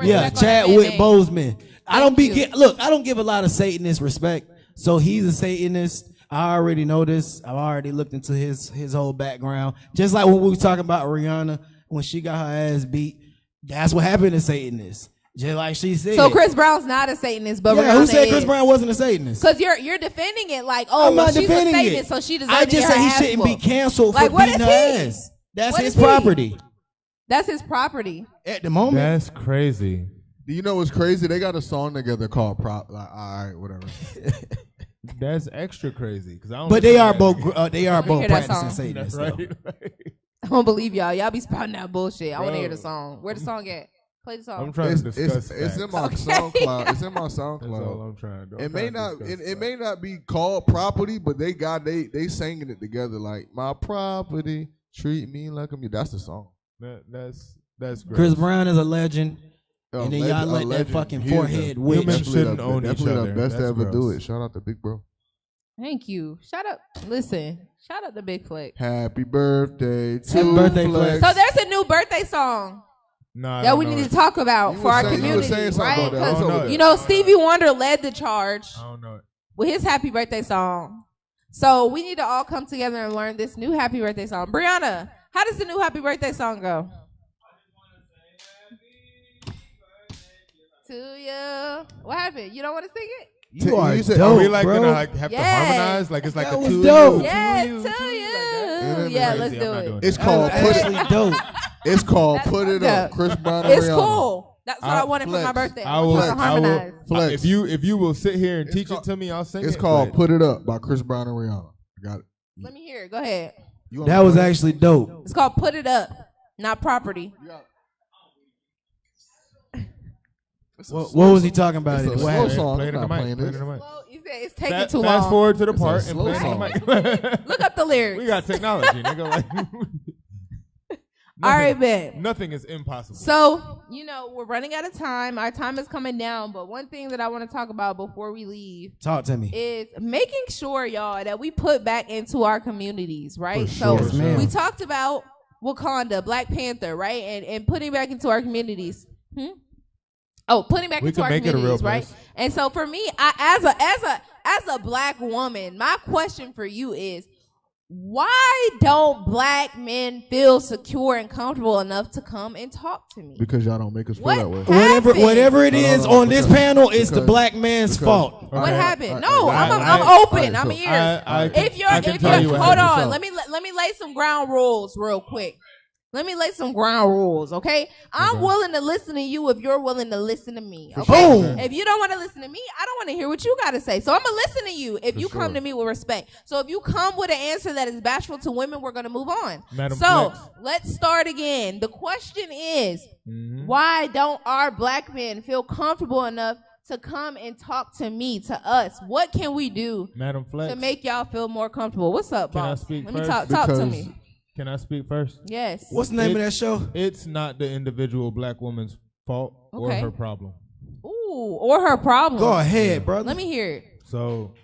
Yeah, Chadwick Boseman. I don't give a lot of Satanists respect. So he's a Satanist. I already know this. I've already looked into his whole background. Just like when we were talking about Rihanna, when she got her ass beat, that's what happened to Satanists. Just like she said. So Chris Brown's not a Satanist, but Rihanna who said Chris Brown wasn't a Satanist? Because you're defending it like, oh, well, she's a Satanist, so she deserves to get her ass I just said he shouldn't be canceled for beating her ass. That's his property. That's his property. At the moment. That's crazy. Do you know what's crazy? They got a song together called Prop. Like, all right, whatever. That's extra crazy. But they are both practicing Satanists. Right. I don't believe y'all. Y'all be spouting that bullshit. I want to hear the song. Where the song at? Play the song. I'm trying to discuss it's in my SoundCloud. It's in my SoundCloud. That's all I'm trying to do. It may not be called property, but they singing it together like my property. Treat me like I'm you. That's the song. That's great. Chris Brown is a legend. And then y'all let that fucking forehead witch. Humans shouldn't own each other. The best to ever gross. do it. Shout out to Big Bro. Thank you. Shout out to Big Flex. Happy birthday to Happy birthday, Flex. So there's a new birthday song that we need to talk about for our community, right? Because Stevie Wonder led the charge with his happy birthday song. So we need to all come together and learn this new happy birthday song. Brianna, how does the new happy birthday song go? To you. What happened? You don't want to sing it? You are dope, are we like bro. gonna have to harmonize? Like it's like that a was two dope. Yes, to you. Yeah, let's do it. It's called dope. It's called Put It Up. Chris Brown and It's Rihanna. cool. That's what I wanted for my birthday. I will harmonize. Flex. If you will sit here and teach it to me, I'll sing it. It's called Put It Up by Chris Brown and Rihanna. Got it. Let me hear it. Go ahead. That was actually dope. It's called Put It Up, not Property. What was he talking about? It's a slow song. Play it in the mic. You said it's taking too long. Fast forward to the part and play it in the mic. Look up the lyrics. We got technology, nigga. Like, all right, Ben. Nothing is impossible. So, we're running out of time. Our time is coming down. But one thing that I want to talk about before we leave. Talk to me. Is making sure, y'all, that we put back into our communities, right? For sure. Yes, we talked about Wakanda, Black Panther, right? And putting back into our communities. Putting back into our communities, right? And so for me, as a black woman, my question for you is, why don't black men feel secure and comfortable enough to come and talk to me? Because y'all don't make us feel that way. Whatever it is on this panel, it's the black man's fault. What happened? No, I'm open. I'm ears. If you're hold on, let me lay some ground rules real quick. Let me lay some ground rules, okay? I'm willing to listen to you if you're willing to listen to me, okay? If you don't want to listen to me, I don't want to hear what you got to say. So I'm going to listen to you if you come to me with respect. So if you come with an answer that is bashful to women, we're going to move on. Let's start again. The question is, why don't our black men feel comfortable enough to come and talk to me, to us? What can we do to make y'all feel more comfortable? What's up, boss? Let me talk to me. Can I speak first? Yes. What's the name of that show? It's not the individual black woman's fault or her problem. Ooh, or her problem. Go ahead, brother. Let me hear it. So,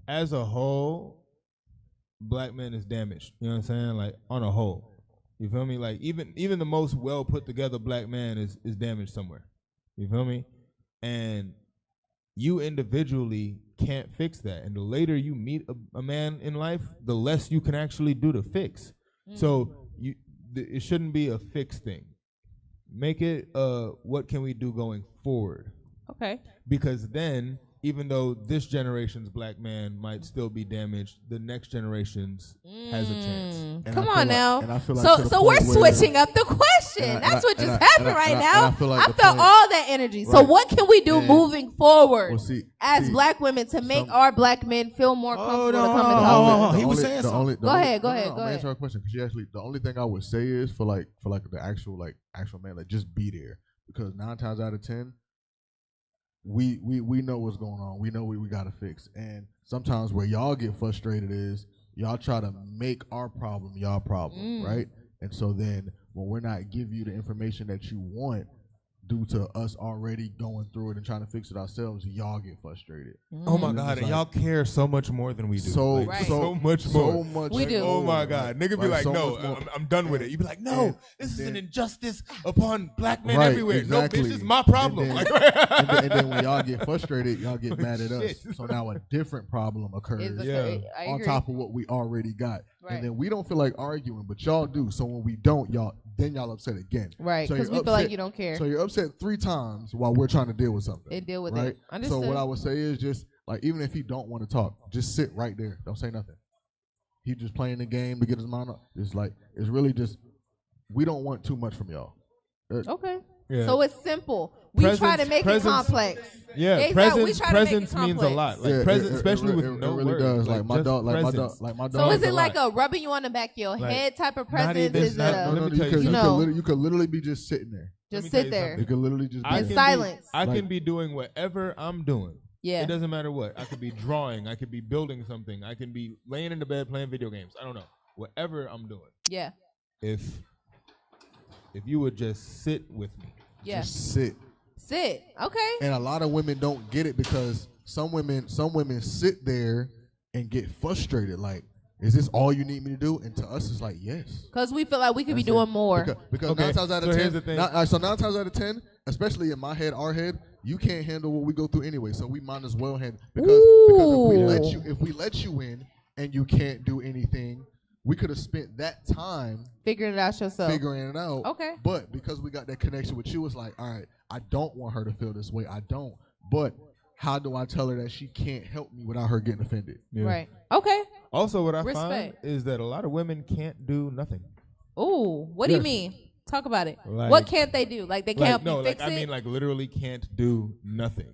as a whole, black men is damaged. You know what I'm saying? Like on a whole. You feel me? Like even the most well put together black man is damaged somewhere. You feel me? And you individually can't fix that. And the later you meet a man in life, the less you can actually do to fix. So it shouldn't be a fixed thing. Make it what can we do going forward? Okay. Because then, even though this generation's black man might still be damaged, the next generation's has a chance. And Come I feel on like- now. and I feel like to the So we're point where- switching up the question. And I- That's what and just I- happened and I- right and I- now. and I feel like I the felt point- all that energy. So Right. what can we do And- moving forward Well, see, as black women to make some- our black men feel more comfortable to come and hold talk? on. The He was only- saying the something. only- the Go only- ahead, go no, ahead, no, go I'm ahead. answering her question because she actually the only thing I would say is for the actual man, like just be there, because 9 times out of 10 we know what's going on. We know what we gotta fix. And sometimes where y'all get frustrated is y'all try to make our problem y'all problem, right? And so then when we're not giving you the information that you want due to us already going through it and trying to fix it ourselves, y'all get frustrated. Oh my And God, it's and y'all care so much more than we do. So Like, Right. so much more. So much. We do. Oh my God, nigga be like, so no, much more. I'm done with it. You be like, no, And this is then- an injustice upon black men Right, everywhere. exactly. No, bitch, it's my problem. And then, Like- and then when y'all get frustrated, y'all get mad at us. Shit. So now a different problem occurs Yeah. I on agree. top of what we already got. Right. And then we don't feel like arguing, but y'all do. So when we don't, y'all upset again. Right, So because you're we feel like upset- you don't care. So you're upset 3 times while we're trying to deal with something. And deal with right? it. Understood. So what I would say is just like, even if he don't want to talk, just sit right there. Don't say nothing. He just playing the game to get his mind up. It's really just, we don't want too much from y'all. Okay. Yeah. So it's simple. We try to make it complex. Yeah, Exactly. We try to make it presence means a complex. lot. Like presence, especially with it no really words. does. Like my just dog, presence. my dog. So is it a like lot. a rubbing you on the back of your Like, head type of not presence? even- Is it not- a let me you tell you could, something. you could literally be just sitting there. just me sit tell you there? You could literally just be I In there. can silence. I Like- can be doing whatever I'm doing. Yeah. It doesn't matter what. I could be drawing. I could be building something. I can be laying in the bed playing video games. I don't know. Whatever I'm doing. Yeah. If you would just sit with me. Yeah. Just sit. Sit. Okay. And a lot of women don't get it because some women sit there and get frustrated. Like, is this all you need me to do? And to us, it's like, yes. Because we feel like we could be That's doing it. more. Because Okay, 9 times out of so 10, here's the thing. so 9 times out of 10, especially in my head, our head, you can't handle what we go through anyway. So we might as well handle because if we let you in and you can't do anything, we could have spent that time Figuring it out yourself. figuring it out. Okay. But because we got that connection with you, it's like, all right, I don't want her to feel this way. I don't. But how do I tell her that she can't help me without her getting offended? Yeah. Right. Okay. Also, what I find Respect. is that a lot of women can't do nothing. Ooh. What do you Yes. mean? Talk about it. Like- What can't they do? Like they can't help no, you fix I it? mean like literally can't do nothing.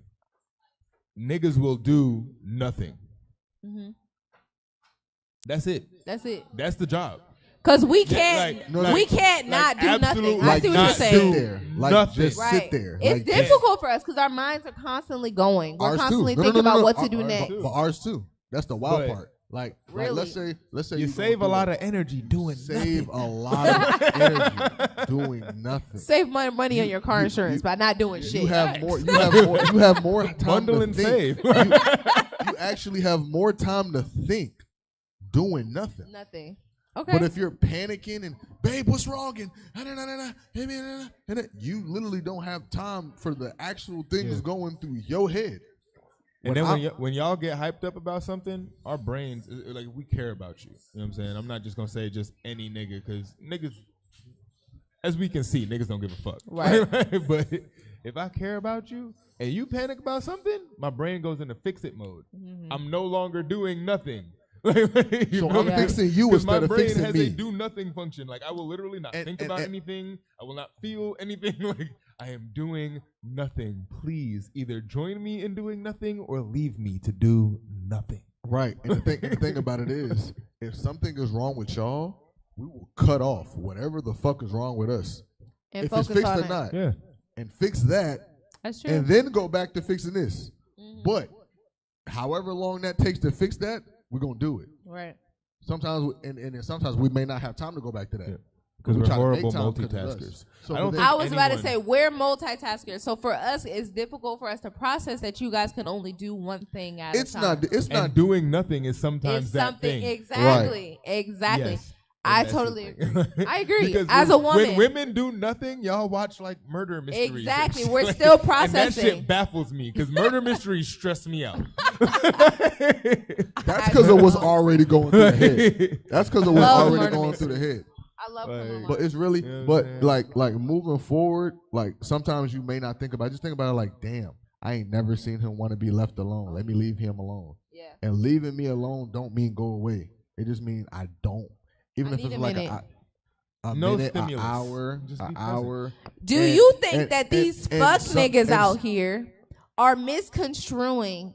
Niggas will do nothing. Mhm. That's it. That's it. That's the job. Because we Yeah, can't, like- like- we can't not like do nothing. absolute- I Like, see what not you're just saying. sit there. Like, Nothing. just Right. sit there. It's Like, difficult for us because our minds are constantly going. We're Ours too. constantly No, no, thinking no, about no. what to do Ours- next. too. But ours too. That's the wild But- part. Like Really? let's say You you save a lot of energy doing save nothing. a lot of energy doing nothing. Save money on your car insurance by not doing shit. You have more. You have more time Bundle to and think. save. You actually have more time to think doing nothing. Nothing. Okay. But if you're panicking and babe, what's wrong? And you literally don't have time for the actual things Yeah. going through your head. And When then when y'all get hyped up about something, our brains, like, we care about you. You know what I'm saying? I'm not just going to say just any nigga, because niggas, as we can see, niggas don't give a fuck. Right. But if I care about you and you panic about something, my brain goes into fix-it mode. Mm-hmm. I'm no longer doing nothing. So I'm fixing you Because my instead of brain fixing has me. a do-nothing function. Like, I will literally not think about anything. I will not feel anything. Like, I am doing nothing. Please either join me in doing nothing or leave me to do nothing. Right. And the thing about it is, if something is wrong with y'all, we will cut off whatever the fuck is wrong with us. and if it's focus fixed on or it. not. Yeah. And fix that. That's true. And then go back to fixing this. Mhm. But however long that takes to fix that, we're gonna do it. Right. Sometimes and then sometimes we may not have time to go back to that. Yeah. Because We we're try to horrible make time 'cause of us. multitaskers. So I don't then- think I was about to anyone- say we're multitaskers, so for us it's difficult for us to process that you guys can only do one thing at a time. It's and not. doing nothing is sometimes It's that something thing. exactly. Yes. I And that's the totally thing. agree. I agree. Because As a woman, when women do nothing, y'all watch like murder mysteries. and Exactly. shit We're like still that. And that processing. shit baffles me because murder mysteries stress me out. That's because it was already going through the head. That's because it was Love already murder going mystery. through the head. I love Like, criminal But it's really, You know what but I'm saying? like moving forward, like sometimes you may not think about it. Just think about it like, damn, I ain't never seen him want to be left alone. Let me leave him alone. Yeah. And leaving me alone don't mean go away. It just means I don't. Even I if need it's a like minute. a No minute, an stimulus. hour, Just an be present. hour. Do And- you think and- that these and fuck some- niggas and out here are misconstruing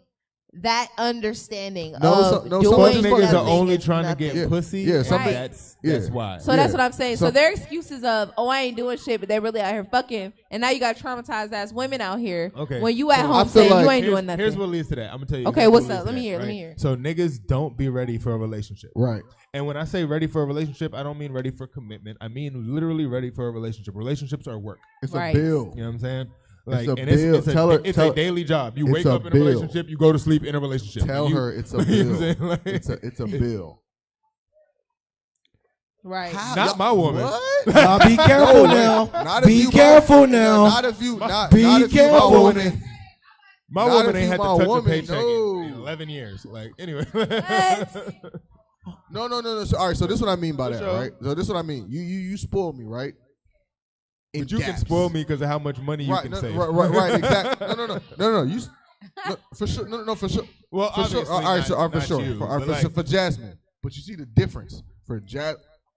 that understanding No, of some- no, doing some Fuck just niggas fucking- are only is trying to nothing? get Yeah. pussy. Yeah, and some- that's yeah. why. So that's Yeah. what I'm saying. So their excuses of, oh, I ain't doing shit, but they really out here fucking, and now you got traumatized ass women out here. Okay. When you at So I home feel saying like- you ain't doing nothing. Here's what leads to that. I'm gonna tell you. Okay, exactly what's what up? leads Let to me that, hear, let me right? hear. So niggas don't be ready for a relationship. Right. And when I say ready for a relationship, I don't mean ready for commitment. I mean literally ready for a relationship. Relationships are work. It's Right. a bill. You know what I'm saying? It's a and bill. It's, Tell her- it's tell- a daily job. You it's wake a up in a bill. relationship, you go to sleep in a relationship. Tell You- her it's a you know what I'm bill. saying? Like- It's a bill. Right. Not my woman. What? Y'all be careful now. Not if Be you careful my, now. Not if you not. Be not if careful. You my woman. My Not woman if ain't you had to my touch woman, a paycheck in no. 11 years. Like, anyway. No. So, all right. So this is what I mean by For that, sure. right? So this is what I mean. You spoil me, right? In But you can gaps. spoil me because of how much money you right, can no, save. right, exactly. No. You, for sure. No, for sure. Well, For sure. obviously All right, not- so, all right, for not sure. you, For, all right, but for, like- sure, for Jasmine. But you see the difference. For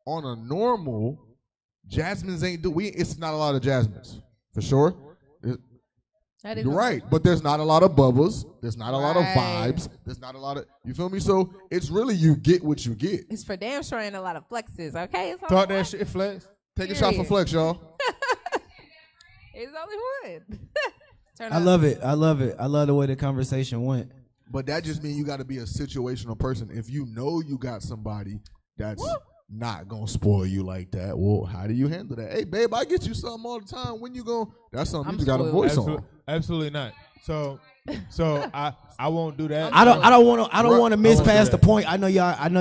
on a normal, Jasmine's ain't do. It's not a lot of Jasmines. For sure. That is You're a- right, but there's not a lot of bubbles. There's not a lot of Right. vibes. There's not a lot of, you feel me? So it's really you get what you get. It's for damn sure ain't a lot of flexes, okay? It's Talk only that shit, Flex. Take a shot for Period. Flex, y'all. It's only one. Turn I up. love it. I love it. I love the way the conversation went. But that just means you got to be a situational person. If you know you got somebody that's not gonna spoil you like that, well, how do you handle that? Hey, babe, I get you something all the time. When you go, that's something I'm you just got a spoiled. voice on. Absolutely not. So I won't do that. I don't want to miss I won't do past the that. point. I know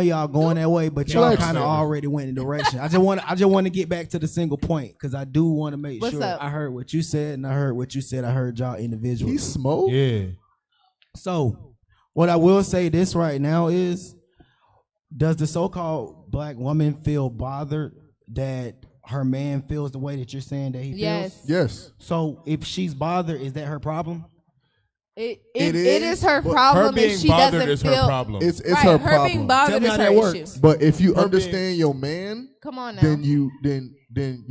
y'all going that way, but y'all Flex. kind of already went in the direction. I just want to get back to the single point because I do want to make What's sure up? I heard what you said and I heard what you said. I heard y'all individually. He smoked. Yeah. So, what I will say this right now is, does the so-called black woman feel bothered that her man feels the way that you're saying that he Yes. feels? Yes. So, if she's bothered, is that her problem? It It is her is, but problem Her being if she bothered doesn't is feel. her problem. It's Right, her her problem. being Tell bothered me is how her that works. issue. But if you Her understand your man, Come on now. then you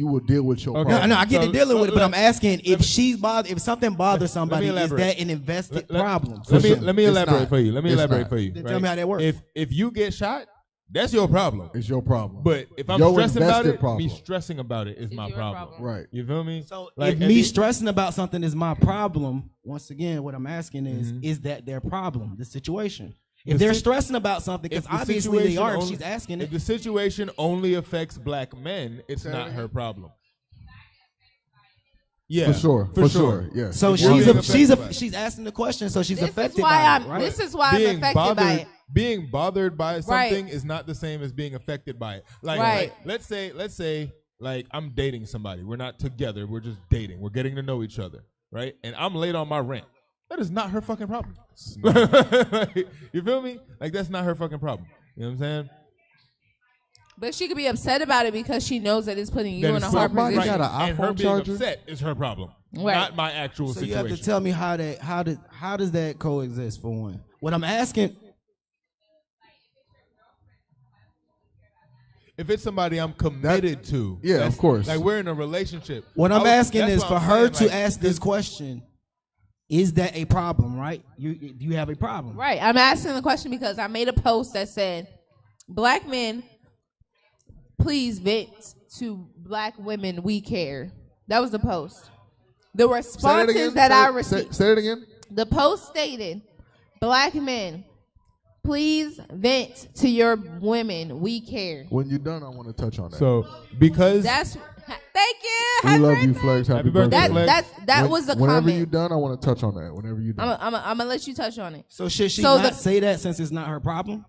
will deal with your Okay. problem. No, I get So, to dealing with it, but let- I'm asking let if me- she's bothered, if something bothers somebody, is elaborate. that an invested problem? Let me sure. let me It's elaborate not. for you. Let me It's elaborate not. for you. Then right? tell me how that works. If you get shot, that's your problem. It's your problem. But if I'm Your stressing about invested it, problem. me stressing about it is my your problem. problem. Right. You feel me? So Like, if at me the- stressing about something is my problem, once again, what I'm asking is that their problem, the situation? If The they're sit- stressing about something, because if the obviously they situation are, if only- she's asking If it. the situation only affects black men, it's Say not that her again. problem. Yeah, For sure. Yes. So If you're being affected by it. she's asking the question, so she's This affected is why by I'm. it, right? This is why I'm being affected bothered, by it. being bothered by something Right. is not the same as being affected by it. Like, Right. let's say, like like I'm dating somebody. We're not together. We're just dating. We're getting to know each other, right? And I'm late on my rent. That is not her fucking problem. Like, you feel me? Like that's not her fucking problem. You know what I'm saying? But she could be upset about it because she knows that it's putting you That in is a hard somebody position. got an And her iPhone being charger? upset is her problem, Right. not my actual So you situation. have to tell me how does that coexist for one? What I'm asking, If it's somebody I'm committed to, yeah, that's- of course. Like we're in a relationship. what I'm asking that's is what for I'm her saying, to like, ask this question. Is that a problem, right? You have a problem. Right. I'm asking the question because I made a post that said, "Black men, please vent to black women. We care." That was the post. The Say it responses again. that I Say received. it again. The post stated, "Black men, Please vent to your women. We care. When you're done, I want to touch on that. So because That's thank you. we Happy love birthday. you, Flex. Happy birthday, birthday. Flex. That was the Whenever comment. you're done, I want to touch on that. Whenever you're done. I'm gonna let you touch on it. So should she So not the- say that since it's not her problem?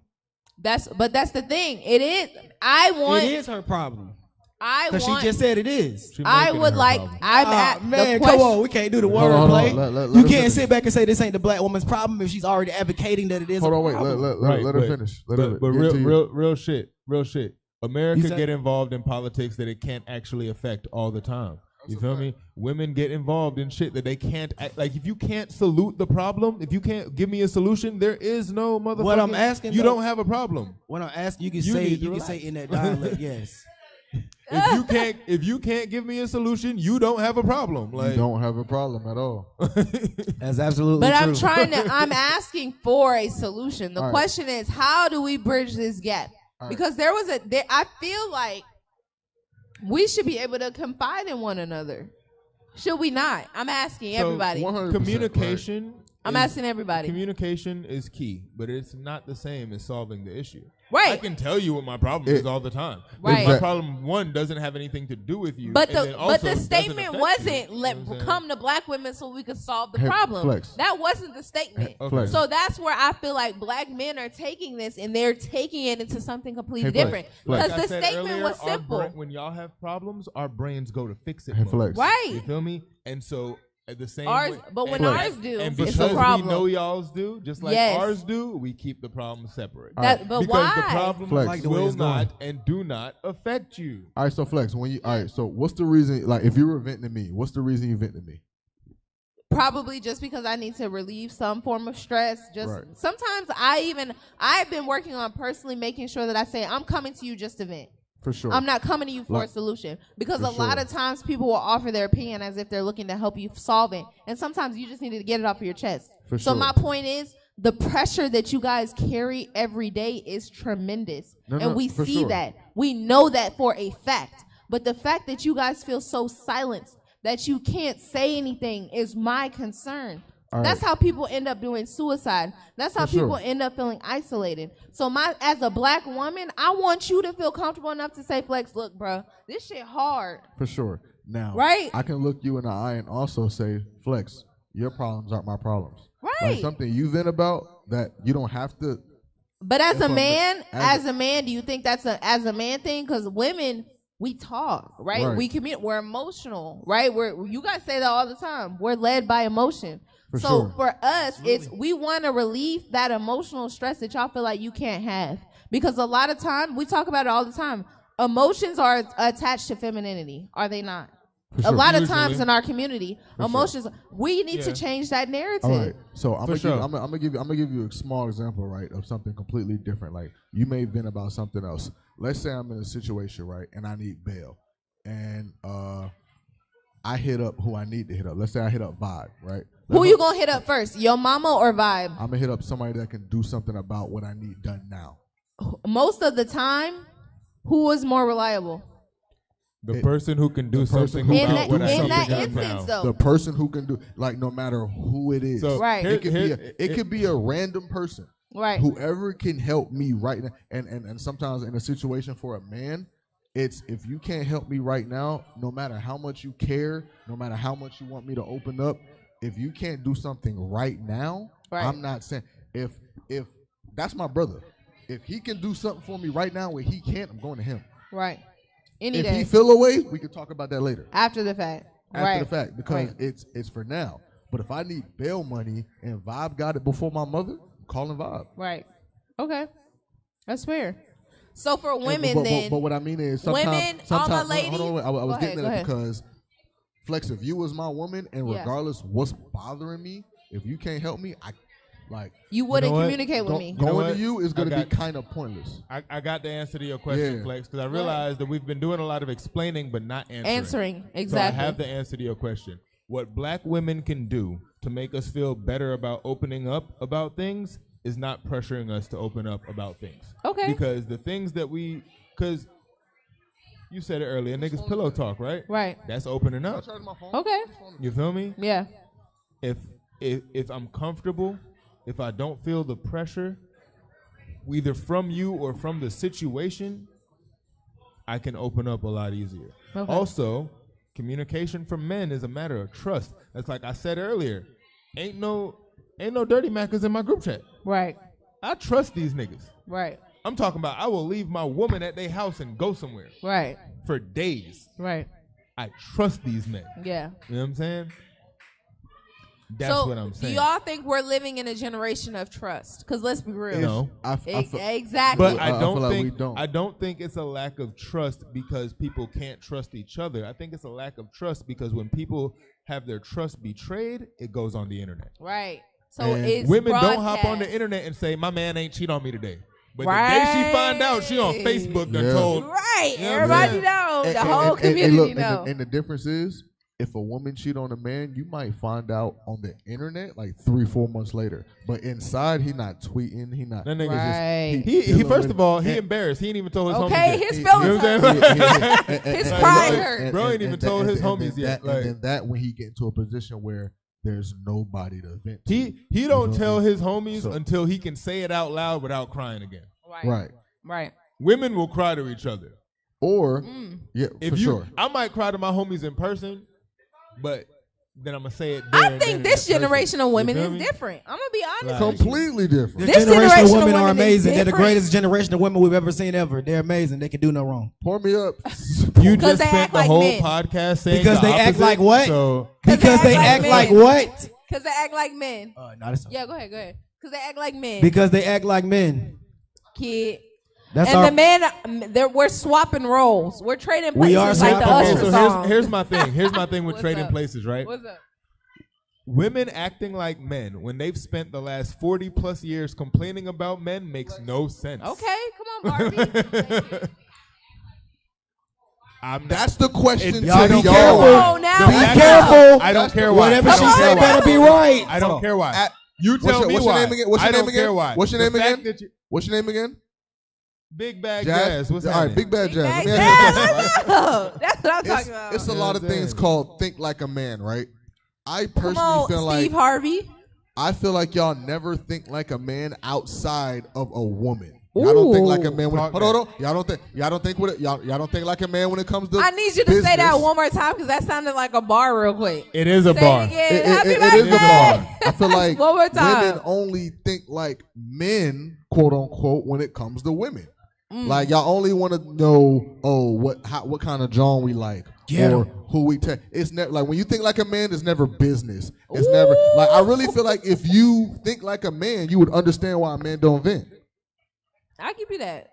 That's the thing. It is. I want. It is her problem. I Because she want. just said it is. She I making would her like. problem. I'm Oh, at man, the come question. on. We can't do the Hold on, hold on. wordplay. Let You her can't finish. sit back and say this ain't the black woman's problem if she's already advocating that it is. Hold a on, wait. problem. Let her finish. Let her But get to you. real shit. America You said- get involved in politics that it can't actually affect all the time. You feel me? Women get involved in shit that they can't act, like. If you can't salute the problem, if you can't give me a solution, there is no motherfucker. What I'm asking, you though- don't have a problem. When I'm asking, you can You say need to you can relax. say in that dialect, yes. If you can't give me a solution, you don't have a problem. You Like don't have a problem at all. That's absolutely But true. I'm trying to. I'm asking for a solution. The All right. question is, how do we bridge this gap? All right. Because I feel like we should be able to confide in one another. Should we not? I'm asking So, everybody. 100%, communication. I'm is- asking everybody. Communication is key, but it's not the same as solving the issue. Right. I can tell you what my problem is all the time. Right. My problem, one, doesn't have anything to do with you. But and then the also statement doesn't affect wasn't you. let You know what I'm come to black women so we could solve the Hey, problem. Flex. That wasn't the statement. Okay. Flex. So that's where I feel like black men are taking this and they're taking it into something completely Hey, Flex. different. Flex. Because Like I the said statement earlier, was our simple. when y'all have problems, our brains go to fix it. Hey, mode. Flex. Right. You feel me? And so at the same Ours- way, but when and- ours do, and it's because a problem. we know y'all's do, just like Yes. ours do, we keep the problem separate. That- but because why? the problem Flex. I like the way will it's going. not and do not affect you. All right, so Flex, all right, so what's the reason? Like, if you were venting to me, what's the reason you venting to me? Probably just because I need to relieve some form of stress. Just Right. sometimes I've been working on personally making sure that I say I'm coming to you just to vent. For sure. I'm not coming to you for a Like- solution because For a lot sure. of times people will offer their opinion as if they're looking to help you solve it, and sometimes you just need to get it off of your chest. For So sure. my point is, the pressure that you guys carry every day is tremendous, No, and no, we for see sure. that. We know that for a fact. But the fact that you guys feel so silenced that you can't say anything is my concern. All That's right. how people end up doing suicide. That's how For sure. people end up feeling isolated. So as a black woman, I want you to feel comfortable enough to say, Flex, look, bro, this shit hard. For sure. Now, Right. I can look you in the eye and also say, Flex, your problems aren't my problems. Right. Like something you vent about that you don't have to. But as If a I'm- man, as as a man, do you think that's as a man thing? Because women, we talk, right? Right. We commute. We're emotional, right? You guys say that all the time. We're led by emotion. For So sure. for us, it's we want to relieve that emotional stress that y'all feel like you can't have. Because a lot of time, we talk about it all the time. Emotions are attached to femininity, are they not? For A sure. lot of Usually. times in our community, sure. emotions. We need to Yeah. change that narrative. All right. So I'm For sure. gonna give you a small example, right, of something completely different. Like you may vent about something else. Let's say I'm in a situation, right, and I need bail, and I hit up who I need to hit up. Let's say I hit up Vibe, right? Who you gonna hit up first, your mama or Vibe? I'm gonna hit up somebody that can do something about what I need done now. Most of the time, who is more reliable? The person who can do the person something who In can about that, what I in need that done instance, now. though. The person who can do, like, no matter who it is. So Right. It could be a random person. Right. Whoever can help me right now. And sometimes in a situation for a man, it's if you can't help me right now, no matter how much you care, no matter how much you want me to open up, if you can't do something right now, Right. I'm not saying if that's my brother. If he can do something for me right now where he can't, I'm going to him. Right. Any If day. he feel away, we can talk about that later. After the fact. After right. the fact, because Right. it's for now. But if I need bail money and Vibe got it before my mother, I'm calling Vibe. Right. Okay. That's fair. So for women, but, then. but what I mean is sometimes, women, all my sometimes ladies. hold on, I was Go getting ahead, at go it ahead. because Flex, if you was my woman, and Yeah. regardless what's bothering me, if you can't help me, I like You wouldn't know what? communicate with me. know going what? to you is I going to be got- kind of pointless. I got the answer to your question, Yeah. Flex, because I realized that we've been doing a lot of explaining but not answering. So I Exactly. have the answer to your question. What black women can do to make us feel better about opening up about things is not pressuring us to open up about things. Okay. Because the things that because you said it earlier, niggas pillow talk, right? Right. That's opening up. Okay. You feel me? Yeah. If I'm comfortable, if I don't feel the pressure, either from you or from the situation, I can open up a lot easier. Okay. Also, communication from men is a matter of trust. That's like I said earlier. Ain't no dirty Maccas in my group chat. Right. I trust these niggas. Right. I'm talking about I will leave my woman at their house and go somewhere. Right. For days. Right. I trust these men. Yeah. You know what I'm saying? That's what I'm saying. Do y'all think we're living in a generation of trust? Because let's be real. No. Exactly. But I don't think it's a lack of trust because people can't trust each other. I think it's a lack of trust because when people have their trust betrayed, it goes on the internet. Right. So it's women broadcast. don't hop on the internet and say, my man ain't cheat on me today. But the day she find out, she on Facebook done told. Right. You know Everybody know. The whole community know. And the difference is, if a woman cheat on a man, you might find out on the internet like 3-4 months later. But inside, he not tweeting. He not. That nigga Right. he first of all, he embarrassed. He ain't even told his homies Okay, yet. his feelings hurt. His pride hurt. Bro ain't even told his homies yet. And then that when he get into a position where there's nobody to vent to. He don't tell his homies So- until he can say it out loud without crying again. Right. Right. Women will cry to each other. Or, yeah, for sure. I might cry to my homies in person, but then I'm gonna say it there. I think this generation of women is me? different. I'm gonna be honest. Like- Completely different. This generation of women are is amazing. They're the different. greatest generation of women we've ever seen ever. They're amazing. They can do no wrong. Pour me up. You just they spent act the like whole men. podcast saying Because the they act opposite, like what? So Because they act men. like what? Because they act like men. No, that's Yeah, go ahead. Because they act like men. because they act like men. Kid. That's And our. the men, we're swapping roles. We're trading places We are like the swapping Usher roles. so song. here's my thing. Here's my thing with What's trading up? places, right? What's up? Women acting like men when they've spent the last 40 plus years complaining about men makes no sense. Okay, come on, Barbie. That's the question. Y'all to be y'all. careful. Oh, now Be we know. careful. I don't care why. Whatever I she don't said care better why. be right. I don't care why. You What's tell your- me what's your why. name again? What's your I name don't again? care why. What's your The name fact again? that you- What's your name again? Big Bag Jazz. What's All right, that? Big Bad Jazz. Let me Yeah, ask you something, right? that's what I'm talking about. It's a lot of things called think like a man, right? I Come personally on, feel Steve like Harvey. I feel like y'all never think like a man outside of a woman. Y'all don't think like a man when hold on. Y'all don't think like a man when it comes to I need you to say that business. one more time because that sounded like a bar real quick. It is a Say bar. it again. It Happy is a birthday. bar. I feel like One more time. women only think like men, quote unquote, when it comes to women. Like y'all only want to know, what kind of John we like, or who we take. It's never like when you think like a man, it's never business. It's never like I really feel like if you think like a man, you would understand why a man don't vent. I'll give you that.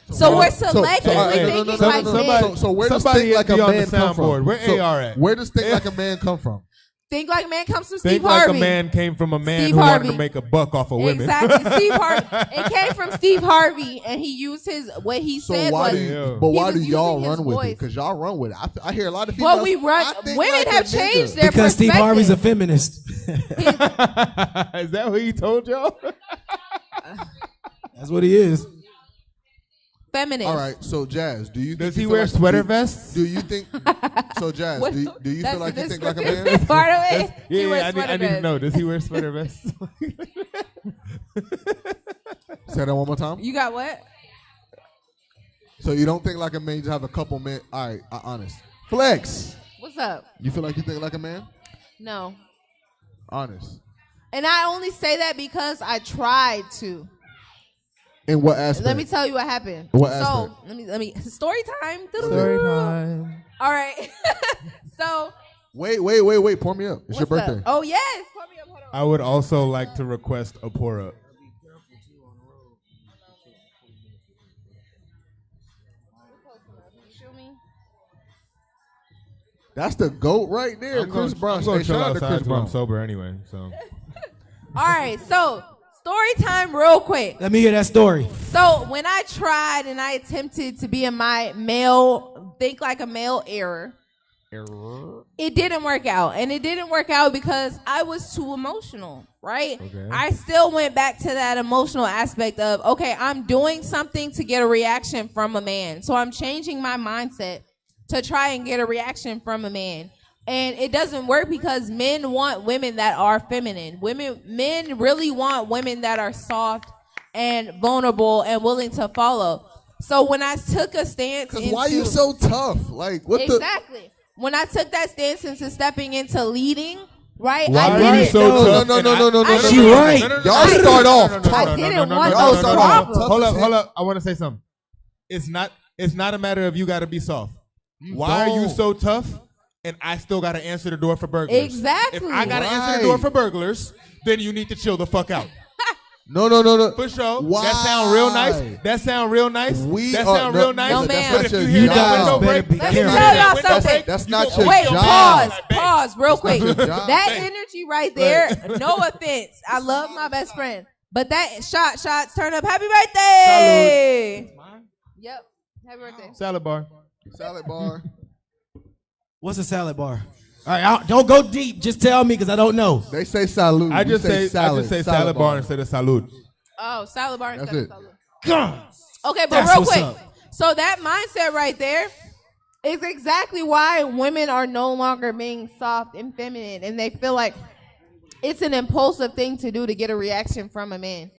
So we're selectively thinking like men. So where does somebody think like a be on the man come soundboard. from? Where So AR at? Where does think like a man come from? Think like man comes from Steve Think like Harvey. a man came from a man Steve who Harvey. wanted to make a buck off of women. Exactly. Steve Harvey. It came from Steve Harvey, and he used what he So said why was. do you, Yeah. but He why was do y'all using his run with voice. it? Because y'all run with it. I hear a lot of people. Well, we run. Women have changed their Because Steve perspective. Harvey's a feminist. Is that what he told y'all? That's what he is. Feminist. All right, so Jazz, do you Does think he you wear feel like- sweater vests? Do you think so, Jazz? What- Do you that's feel like the you think like a descriptive man? part of it. He Yeah, wears I need sweater to vests. know. Does he wear sweater vests? Say that one more time. You got what? So you don't think like a man? You just have a couple men. All right, honest. Flex. What's up? You feel like you think like a man? No. Honest. And I only say that because I tried to. In what aspect? Let me tell you what happened. What so aspect? let me story time. Story time. All right. So Wait. Pour me up. It's your what's birthday. up? Oh yes. Pour me up. Hold on. I would also like to request a pour up. That's the GOAT right there, Chris Brown. I'm going Hey, to chill shout out to outside Chris till I'm Brown. sober anyway. So All right. So story time, real quick. Let me hear that story. So when I tried and I attempted to be in my male, think like a male era, it didn't work out. And it didn't work out because I was too emotional, right? Okay. I still went back to that emotional aspect of, okay, I'm doing something to get a reaction from a man. So I'm changing my mindset to try and get a reaction from a man. And it doesn't work because men want women that are feminine. Men really want women that are soft, and vulnerable and willing to follow. So when I took a stance into... Why you so tough? Like, what Exactly. When I took that stance into stepping into leading, right? Why I are you didn't... so tough? No. She right. Y'all start off tough. I didn't want no, those no, no. problems. Hold up. I want to say something. It's not a matter of you got to be soft. Why are you so tough? And I still got to answer the door for burglars. Exactly. If I got to answer the door for burglars, then you need to chill the fuck out. No. For sure. Why? That sound real nice. That sound real nice. No, ma'am. But if you You hear that guys window better break, be Let me careful. tell y'all something. That's not your Wait, job. pause real quick. your job. That energy right there, no offense. I love my best friend. But that shots, turn up. Happy birthday. Yep. Happy birthday. salad bar. Salad bar. What's a salad bar? All right, don't go deep. Just tell me because I don't know. They say salud. I We just say salad bar bar. instead of salud. Oh, salad bar That's instead it. of salad. God. Okay, but That's real what's quick. up. So that mindset right there is exactly why women are no longer being soft and feminine, and they feel like it's an impulsive thing to do to get a reaction from a man.